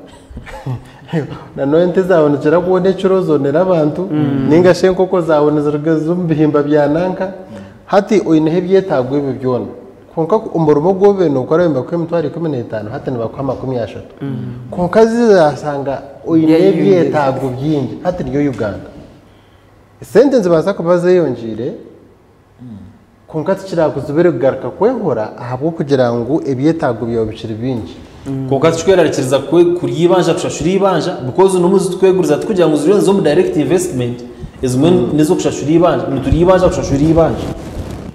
na noente zabonekera kubone curozonera abantu ninga shenkoko zabonezerwa zumbihimba byananka hati oyine hebyetagwe byona konka umurumo gobe no ukora bimba kwe mutwari 15 hati ne bakwa 30 konka zizasanga oyine byetagwe byingi hati niyo Uganda sentence baza kubaza yonjire konka tukirakozubere kugaruka kwehora ahabwo kugira ngo ebyetagwe byawe bicire bingi konka tukwererekeza kuri yibanja kushashura ibanja because numuzi tweguriza tukugira ngo ziriyo zo mu direct investment ezimwe nizo kushashura ibanja nituri ibanja kushashura ibanja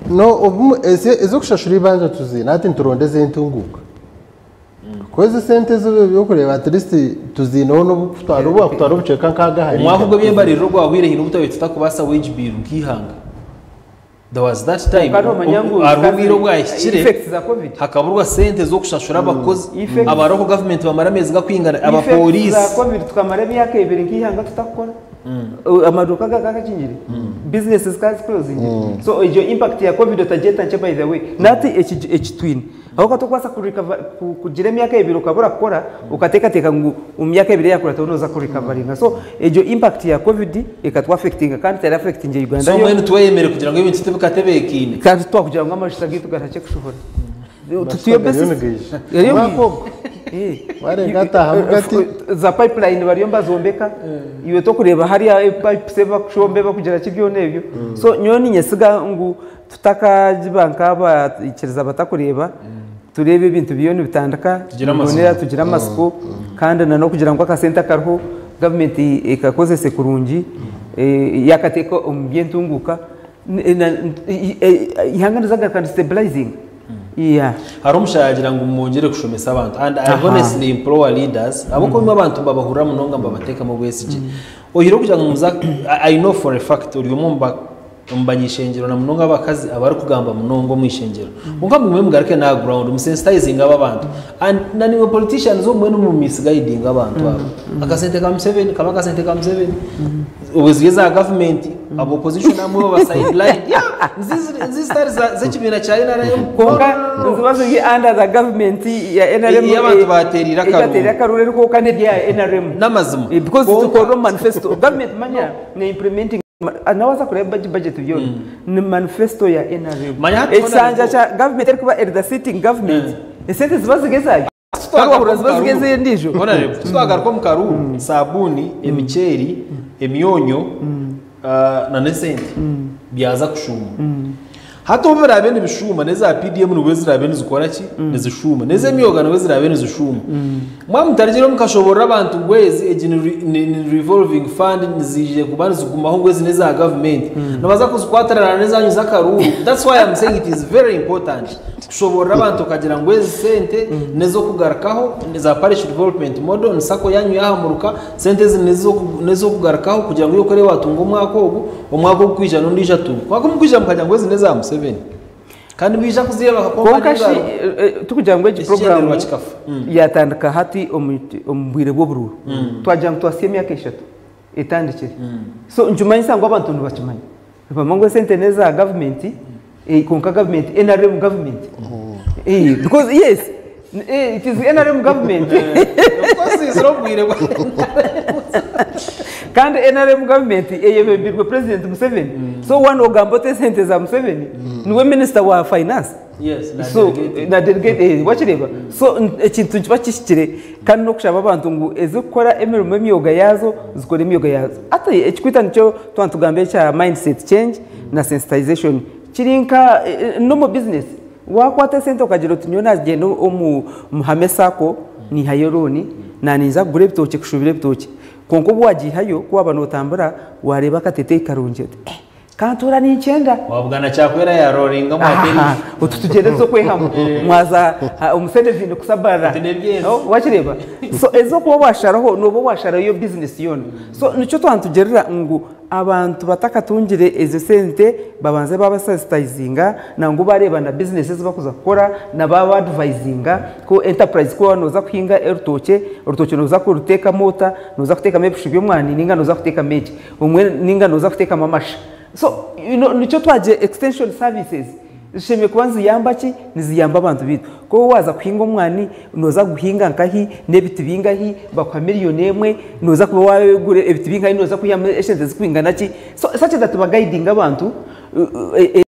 no ezo kushashura ibanja tuzina ati nturondeze intunguka kweze sente zo kureba at least tuzina no kutwara ubuceka nkaga hari umwaka ubwo byembariro rwawire hino butabita kubasa wage bill nkihanga there was that time arubiro bwayishire hakaburwa sente zo kushashura abakozi abaroko government bamara mezi gakwingana abapolisi za covid tukamara myaka 2 nkihanga tutakora amaduka gakakingire businesses cars closing so iyo impact ya covid tajeta nche by the way nati h twin aho katokwasa kugira imyaka 2 ukabura gukora ukateka ngo umyaka 2 yakora tonoza ku recovering so iyo impact ya covid ikatwa affecting kandi tera affecting Uganda so mwene tweyemere kugira ngo ibintu tibukatebekine kandi twakugira ngo amashita gitu gatache kushobora tutuye business waregata hamugati za pipeline bariyomba zombeka iwe to kureba hari pipe seba kushombe bakugera kibyo nebyo so nyoni nyesiga ngo tutakajibanka aba ikiriza batakureba turebe ibintu biyoni bitandaka bonera tugira amasiko kandi nano kugira ngo akasenta karho government ikakoze sekurungi yakateko umbyintunguka ihanganizaga kandi stabilizing harumushagira ngo umongere kushomesa abantu and I honestly implore leaders aboko mwe abantu babahura munonga mbabateka mu BSG ohiro kugira ngo muza I know for a fact uri umumba mbanyishengero na munonga abakazi abari kugamba munongo mwishengero munga mwe mugarike na ground musensitizing aba bantu and nani politicians zo mwe no mu misguiding abantu abo akasente ka 7 kama akasente ka 7 ubuzigeza government abo opposition amwe ba sideline nzizi stars za chibina cha NRM konga nzibazo yi under the government ya NRM y'abantu baterira karure ko kandi ya NRM namazima because to manifesto government manya ne implementing anawaza kureba budget byo ni manifesto ya NRM esanja cha government eri kuba the sitting government esente zibazigeza twageze ndijo bona rero twagaruka mu karuru sabuni emiceri emyonyo na nesente byaza kushuma hato barabe n'ibishuma neza PDM n'ubezirabe n'izikora ki n'izishuma neze myoga n'ubezirabe n'izishuma mwa mutarigero mukashobora abantu gwezi egin revolving fund nizije kubaniza kumaho gwezi neza government nabaza kuzikwatarana neza nyuza karuru that's why I'm saying it is very important kushobora abantu kagira ngwezi sente nezo kugarakaho neza parish development model nsako yanyu yahamuruka sente nezo kugarakaho kugira ngo yokore watungo umwako kwijana ndija tu kwako mukwijana mukajya ngwezi neza 7 kandi bija kuzireba konka tukugira ngo program yatandika hati ombwire boburu twajya twasiye myaka 3 itandikire so njumanyisa ngo abantu ntibakimanye bamangwe sente neza government konka government NRM government because yes it is NRM government of course is robwire kandi NRM government eyebirwe president Museveni so one ogambote sente za Museveni niwe minister wa finance yes na delegate wachireba so ekintu kibakishikire kandi no kushaba abantu ngo ezikora emirimo emyoga yazo zikora emyoga yazo ata ekikwita nicyo twantugambe cha mindset change na sensitization kirinka no mu business wakwata sente ukagira tunyona gendo muhamesako ni hayoroni na niza gure bitoke kushubire bitoke konko bwagihayo kwa abantu utambura wareba katete karunje kantura ni 9 wabugana cyakwera ya roringa mwateri ututugerezo kwehamo mwaza umusende vino kusabara wachireba so ezo kuba washaraho nobo washara yo business yone so nico twantugerera ngo abantu batakatungire eze sente babanze baba sensitizinga nango bareba na businesses bakuza gukora na baba advisinga ko enterprise ko noza kuhinga urutoke noza kuruteka mota noza kuteka mepshu by'umwani ninga noza kuteka meje umwe ninga noza kuteka mamasha so nicyo twaje extension services zishimiye kubanza ziyamba ki niziyamba abantu bitu ko waza kuhinga umwani noza guhinga nkahi nebiti bingahi bakwa miliyoni emwe noza kuba wagure ebiti bingahi noza kuyamba eshente zikwingana ki so such that ba guiding abantu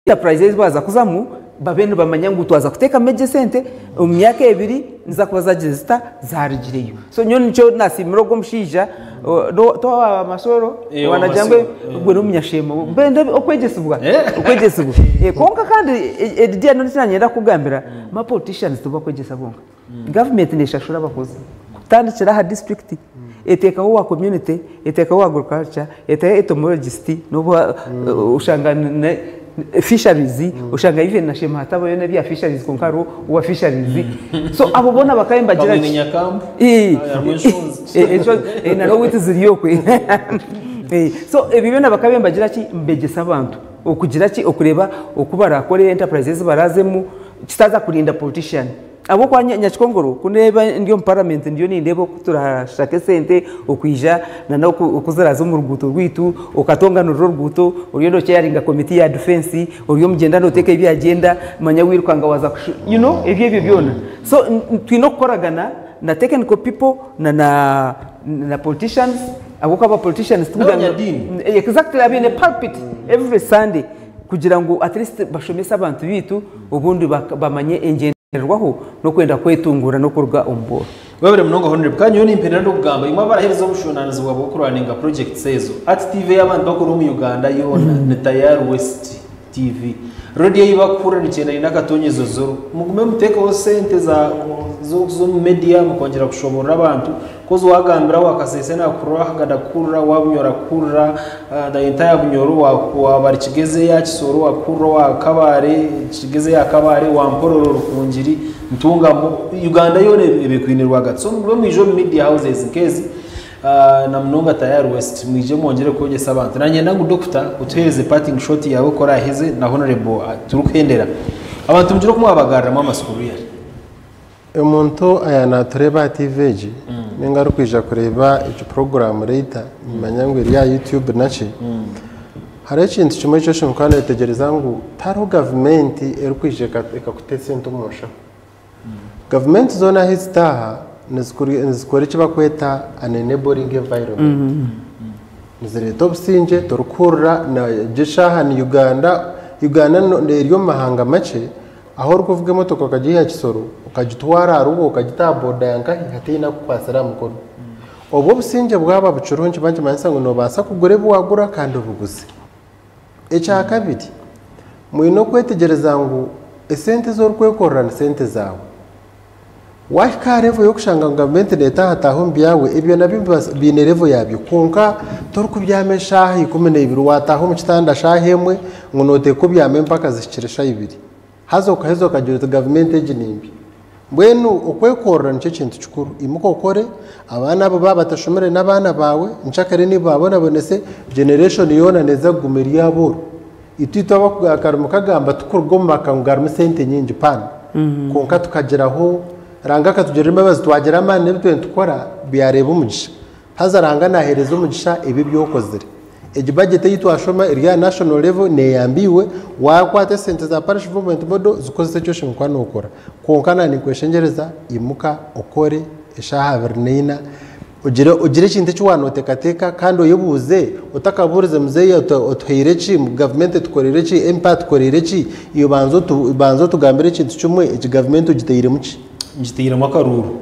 enterprises baza kuzamu babene bamanya ngo twaza kuteka meje sente mu myaka 2 nza kubaza zita zarigireyo so nyo nicyo nasimiro go mushija to amasoro wanajangwe gwe n'umunyashemo bende okwegesibwa konka kandi edidia no nanyenda kugambira ma politicians tuba kwegesa bonka government neshashura bakoze kutandikira ha district etekaho wa community etekaho wa agriculture etekaho entomologist no ushangana fisheries ushanga even na shema hatabo yone bya fisheries konkaro wa fisheries so abo bona bakayemba gira ni nyakambu na no witi ziriyokwe so ebibona bakabemba gira ki mbegesa abantu okugira ki okureba okubara akore enterprises barazemu kitaza kurinda politician abo kwa nyakikongoro kuneba ndiyo parliament ndiyo nindebo kuturashake sente okwija na okuzaraza mu ruguto rwitu okatonga no ruguto uriyo no charinga committee ya defense uriyo mugenda no teka ibi agenda manya wirukanga waza ebyo byona so twino koragana na technical people na politicians abo kwa politicians tugana exactly abine pulpit every Sunday kugira ngo at least bashomesa abantu bitu ubundi bamanye engine rwaho no kwenda kwetungura no kurga umboro babere mnongo honere bwanyo ni impena ndo kugamba imwe barahereza ubushonanizi bwabo kuraninga project sezo at TV y'abantu bakuru mu Uganda yona ne Tayari West TV radio yibakura ni cyenda n'agatonyezo zoro mugume muteka wo sente za zo media mukongera kushobora abantu kozo wagambira wakasese na kurwa hagada kurra wabunyora kurra da entire bunyoro wa bari kigeze ya kisoro wa kurra wa kabare kigeze ya kabare wa mpororo rukunjiri ntunga mu Uganda yone ebekwinirwa gatso mugume mu ijo media houses nkezi na mnonga Tayari West mwije mwongere kogesa abantu nanye nangu doctor utuhereze parting shot yawe kora heze na honorable turukendera abantu mujiro kumwabagarira mu amasukuru yari umuntu ayana tureba TVG ningaru kwija kureba icyo program leta manyangwe ya YouTube naci hari ikintu kimwe cyo shimukana itegereza ngo taro government eri kwije ekakutese ntumusha government zona histaha nizikore kiba kweta an enabling environment nizere tobsinje torukurra na gishaha ni Uganda nderyo mahanga make aho rukuvuga moto kagiye kisoro ukagitwara arugo ukagitaboda yanka hatina kupasara mukono obwo businje bwaba bucurunje banje mansango no basa kugure bwagura kandi ubuguze echa kabiri mwino kwetegereza ngo esente zo rukwekorana sente zawe wakarevo yo kushanga government leta hataho mbyawe ibyo nabyo bine level yabyo kunka toruko byamesha ikumene ibiri wataho mu kitanda shahemwe ngo note ko byamempaka zishikirisha ibiri hazo kagira government eginimbi mbwenu okwekorana nicyo kintu cyukuru imukokore abana abo babatashomere nabana bawe nchakare ni babona bonese generation yona neza gumeri yabo itito bakagaruka kagamba tukurgoma kangarmu sente nyingi pana konka tukageraho ranga katugerema bazi twagera amane bitwe tukora byareba umugisha hazaranga nahereza umugisha ibi byokozere budget yitwashoma iriya national level ne yambiwe wakwate sente za parish government bodo zikoze cyo shinkwa nokora konkana ni kweshengereza imuka okore eshaha verneina ugire kinte cy'wanote kateka kandi oyebuze utakaburize muzeya otuhirechi mu government tukorerechi impact korerechi iyo banzo tugambire kintu cyumwe iki government ugiteyire muki ngitira makaruru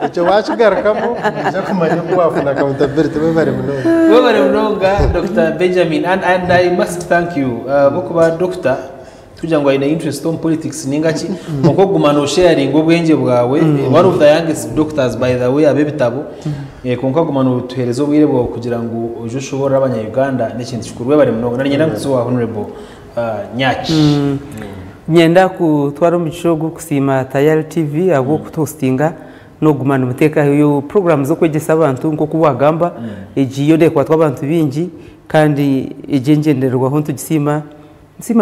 icyo wachigarakamo nje kumanya ko wafuna accountability bebare mnonga Dr. Benjamin and I must thank you bokuba doctor tujangwa ina interest on politics ningaki uko gumano sharing ubwenge bwawe one of the youngest doctors by the way abebitabo konka gumano tuherezo bwire bwo kugira ngo uje ushobora abanya Uganda n'ikindi kikurwe bare mnonga nanye ndamutse wa honorable Nyaki nyenda kutwara umugishogo kusima Tayari TV abo kutostinga no gumana muteka yo program zo kwegesa abantu nko kubagamba egiyo de kwatwa abantu bingi kandi ejengenderwa ho tugisima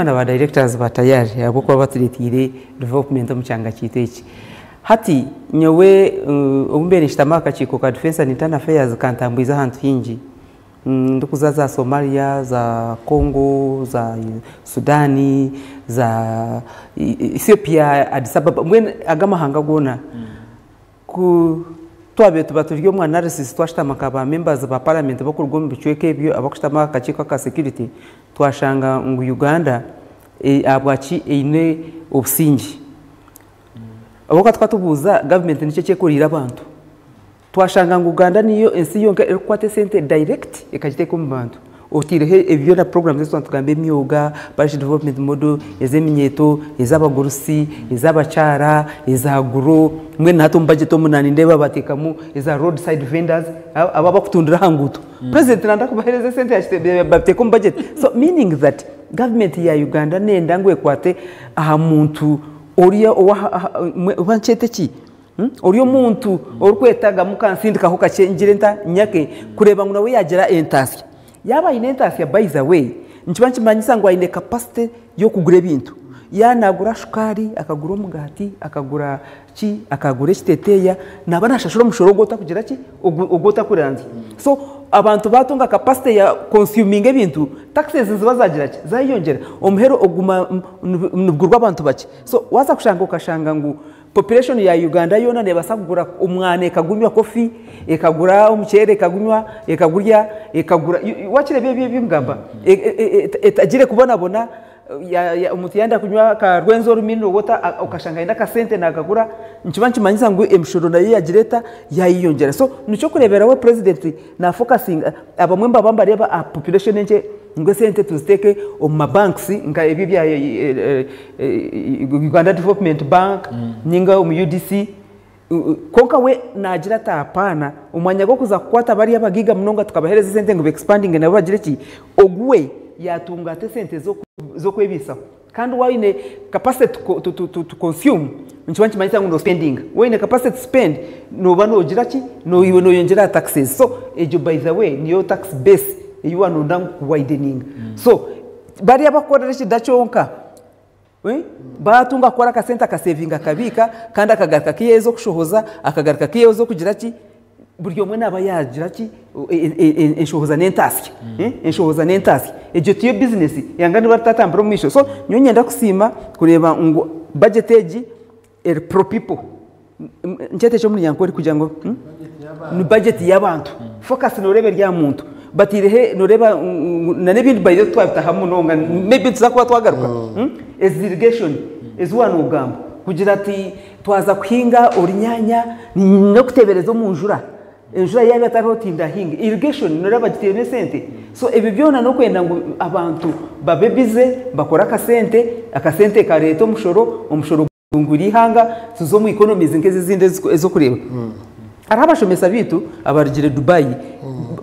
na ba directors ba Tayari abo kwa baturitire development mu cyanga kiteki hati nyowe umbere shitamaka chiko ka defense and internal affairs kantambuiza hantu hingi ndukuza za Somalia, za Congo, za Sudani, za Ethiopia, Addis Ababa mwene agamahanga gona ku twabe tuba turyo mu analysis twashitama kaba members ba parliament bakurwa mu bicweke ibyo abakushitama akachiko ka security twashanga ngo Uganda abwachi ine obusingi aboka twatubuza government nice cyekurira abantu twashanga ngo Uganda niyo ensi yonka ekwate sente direct ekajite mu bantu otirehe ebyo na programs zo tugambe myuga parish development model ezeminyeto ezabagurusi ezabacara ezaguro mwe nato budget omunani ndeba batekamu eza roadside vendors aba bakutundira hanguto president nanda kubahereza sente yashite bateka mu budget so meaning that government ya Uganda nenda ngwe kwate aha muntu oriya owanchete ki oriyo muntu orikwetaga mukansindika ho kacengire nta nyake kureba ngo nawe yagira entasi yaba inentasi ya by the way nchibanchi manyisa ngo ine capacity yo kugura ibintu yanagura shukari akagura umugati akagura ki akagura kiteteya nabana shashura mushoro gota kugira ki ogota kuranzi so abantu batunga capacity ya consuming ibintu taxes zibazagira ki zayongera omhero oguma nubugurwa abantu baki so waza kushanga ukashanga ngo population ya Uganda yona nebasa kugura umwane kagunywa kofi ekagura umuchere kagunywa ekagurya ekagura wachire by'ingamba etagire kubona bona ya umuti yanda kunywa ka rwenzo rumino wota ukashanga ina ka sente nakagura nchibanchi manyisa ngo emshoro na yagireta yayiyongera so nico kurebera we president na focusing abamwemba bamba reba a population nje ngo sente tuziteke mu banks nga ebi bya Uganda Development Bank ninga UDC konka we nagira tapana umwanya go kuza kwata bari abagiga munonga tukabahereza sente ngo expanding na bagire ki ogwe yatunga te sente zo kwebisa kandi waine capacity to consume nchibanchi manyisa ngo no spending waine capacity to spend no bano gira ki no iwe no yongera taxes so ejo by the way niyo tax base you are no widening so bari abakora kidacyonka batunga kora ka senta ka saving akabika kandi akagaruka kiyezo kushohoza akagaruka kiyezo kugira ki buryo mwe naba yagira ki enshohoza n'entasi enshohoza n'entasi ejo tiyo business yangani batatambira mu isho so nyonyenda kusima kureba ngo budget egi pro people nchete cyo muri yankori kugira ngo ni budget y'abantu focus no rebe rya muntu batirehe noreba na nebindi bayo twabitaha munonga maybe tuzakuba twagaruka irrigation is one ugamba kugira ati twaza kuhinga orinyanya no kutebereza mu njura enjura yabe atarotinda hinga irrigation noreba gitene sente so ebi byona no kwenda ngo abantu babebize bakora akasente ka leta umushoro nguri hanga tuzo mu economies nkeze zinde zo kureba arabashomesa bitu abarigire Dubai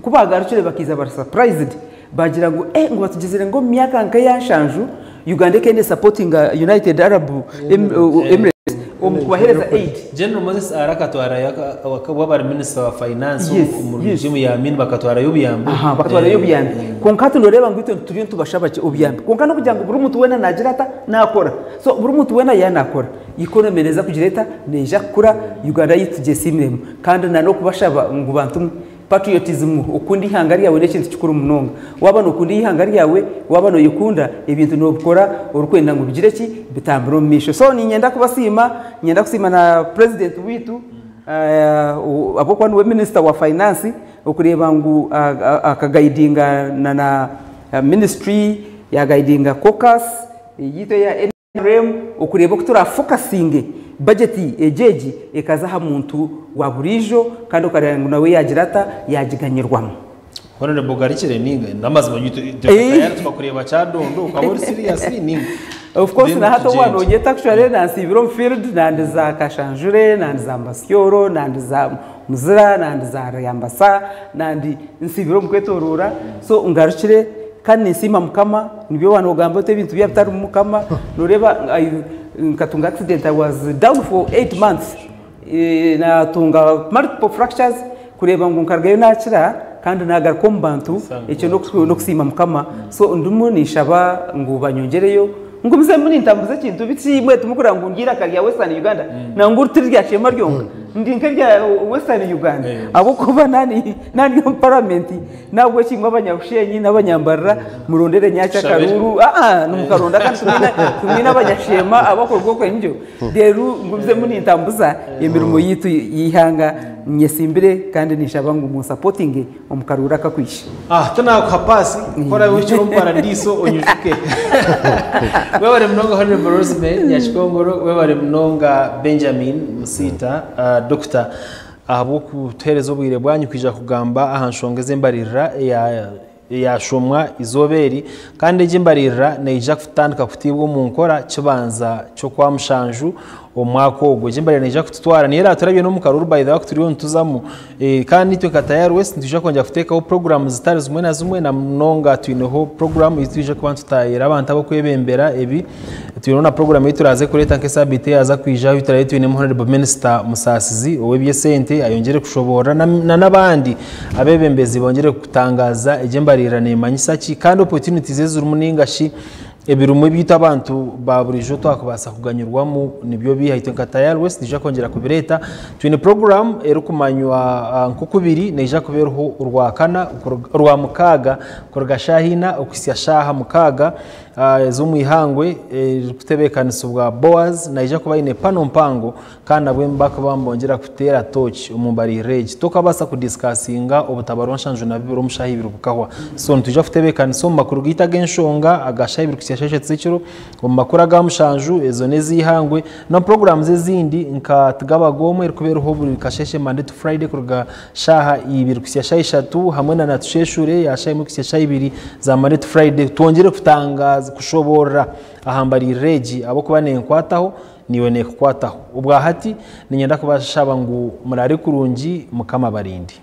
kubagarukire bakiza bar surprised bagira ngo ngo batugezere ngo myaka nka yanshanju Uganda kende supporting United Arab Emirates kubahereza aid General Moses arakatwara wakabwa minister wa finance mu regime ya Amin bakatwara yobiyambi bakatwara yobiyambi konkatu ndoreba ngo turiyo tubashabake obiyambi konkano kugira ngo buri muntu wena nagirata nakora so buri muntu wena yanakora economy neza kugireta neja kura Uganda yitugesimwe kandi nano kubashaba ngo bantu patriotism ukundi ihangari yawe n'ekintu kikuru munonga waba no kundi ihangari yawe waba no yikunda ibintu no bukora urukwenda ngo bigire ki bitambiro misho so ni nyenda kusima na president witu abokwa no minister wa finance ukureba ngo akagaidinga na ministry ya guidinga caucus yito ya NRM ukureba ko tura focusing budget ejeji ekazaha muntu wa burijo kandi ukarenga nawe yagirata yagiganyirwamo Honorable Bogarikire ninga namaze banyito tayari tubakureba cyadondo ukabori serious ninga of course na hato wano yeta actually na Sibiro field nandi za Kashanjure nandi za Mbasyoro nandi za Muzira nandi za Yambasa nandi Sibiro mkwetorura so ungarukire kandi nsima mukama nibyo wano gamba te bintu byatari mukama noreba nkatunga accident I was down for 8 months na tunga multiple fractures kureba ngo nkargayo nakira kandi nagaruka mu bantu icyo no kusima mukama so ndumu nishaba ngo banyongereyo ngo muze muri ntambuze kintu bitsimwe tumukura ngo ngira kariya Western Uganda na nguru tirya shema ryonga ndi nk'irya Western Uganda abo kuba nani yo parliament nabwo kimwe abanyabushenyi n'abanyambarra murondere nyacha karuru numukaronda kandi tumina abanyashema abakorwa ko njyo rero ngubize muni ntambuza emirimo yitu yihanga nyesimbire kandi nishaba ngo mu supporting omukarura kakwisha tuna kapasi kora wicho paradiso onyuke wewe mnonga Honorable Rosemary Nyakigongoro wewe mnonga Benjamin Musita Dr. abo kutereza ubwire bwanyu kwija kugamba ahanshongeze mbarira yashomwa izoberi kandi jimbarira neija kutandika kutibwo mu nkora kibanza cyo kwa Mushanju omwaka ogwo jimbarira neija kututwara nera turabye no mukaruru by the way turiyo ntuzamo kandi twe katayari west ndija konja kutekaho program zitari zimwe na zimwe na mnonga twineho program ituje kuba tutayira abantu abo kwebembera ebi tuyona program ituraze kureta nk'esabite aza kwija bitaraye twine Honorable Minister Musasizi owebye sente ayongere kushobora na nabandi abebembezi bongere kutangaza ejembarira nemanyisaki kandi opportunities z'urumuningashi ebirumwe bita abantu baburijo twakubasa kuganyurwamo nibyo bihayite nkatayari west dija kongera kubireta twine program erukumanywa nkukubiri neja kuberuho urwakana urwa mukaga kurgashahina okusya shaha mukaga zo mwihangwe kutebekanisa bwa Boaz naija kuba ine pano mpango kandi abwe mbaka bambongera kutera touch umumbari rage tokabasa kudiscussinga obutabaro nshanju na bibiro mushahibiro bukahwa so ntuje kutebekanisa makuru gita genshonga agashahibiro kusyashashe tsekiro omakuru agamushanju ezo nezihangwe na programs ezindi nka tugabagomwe rukuberuho buri kasheshe Monday to Friday kurga shaha ibiro kusyashashe 3 hamwe na natusheshure yashayimo kusyashashe 2 za Monday to Friday tuongere kutangaza kushobora ahambari regi abo kubane nkwataho niwe ne kukwataho ubwa hati ninyenda kubashaba ngo murari kurungi mukama barindi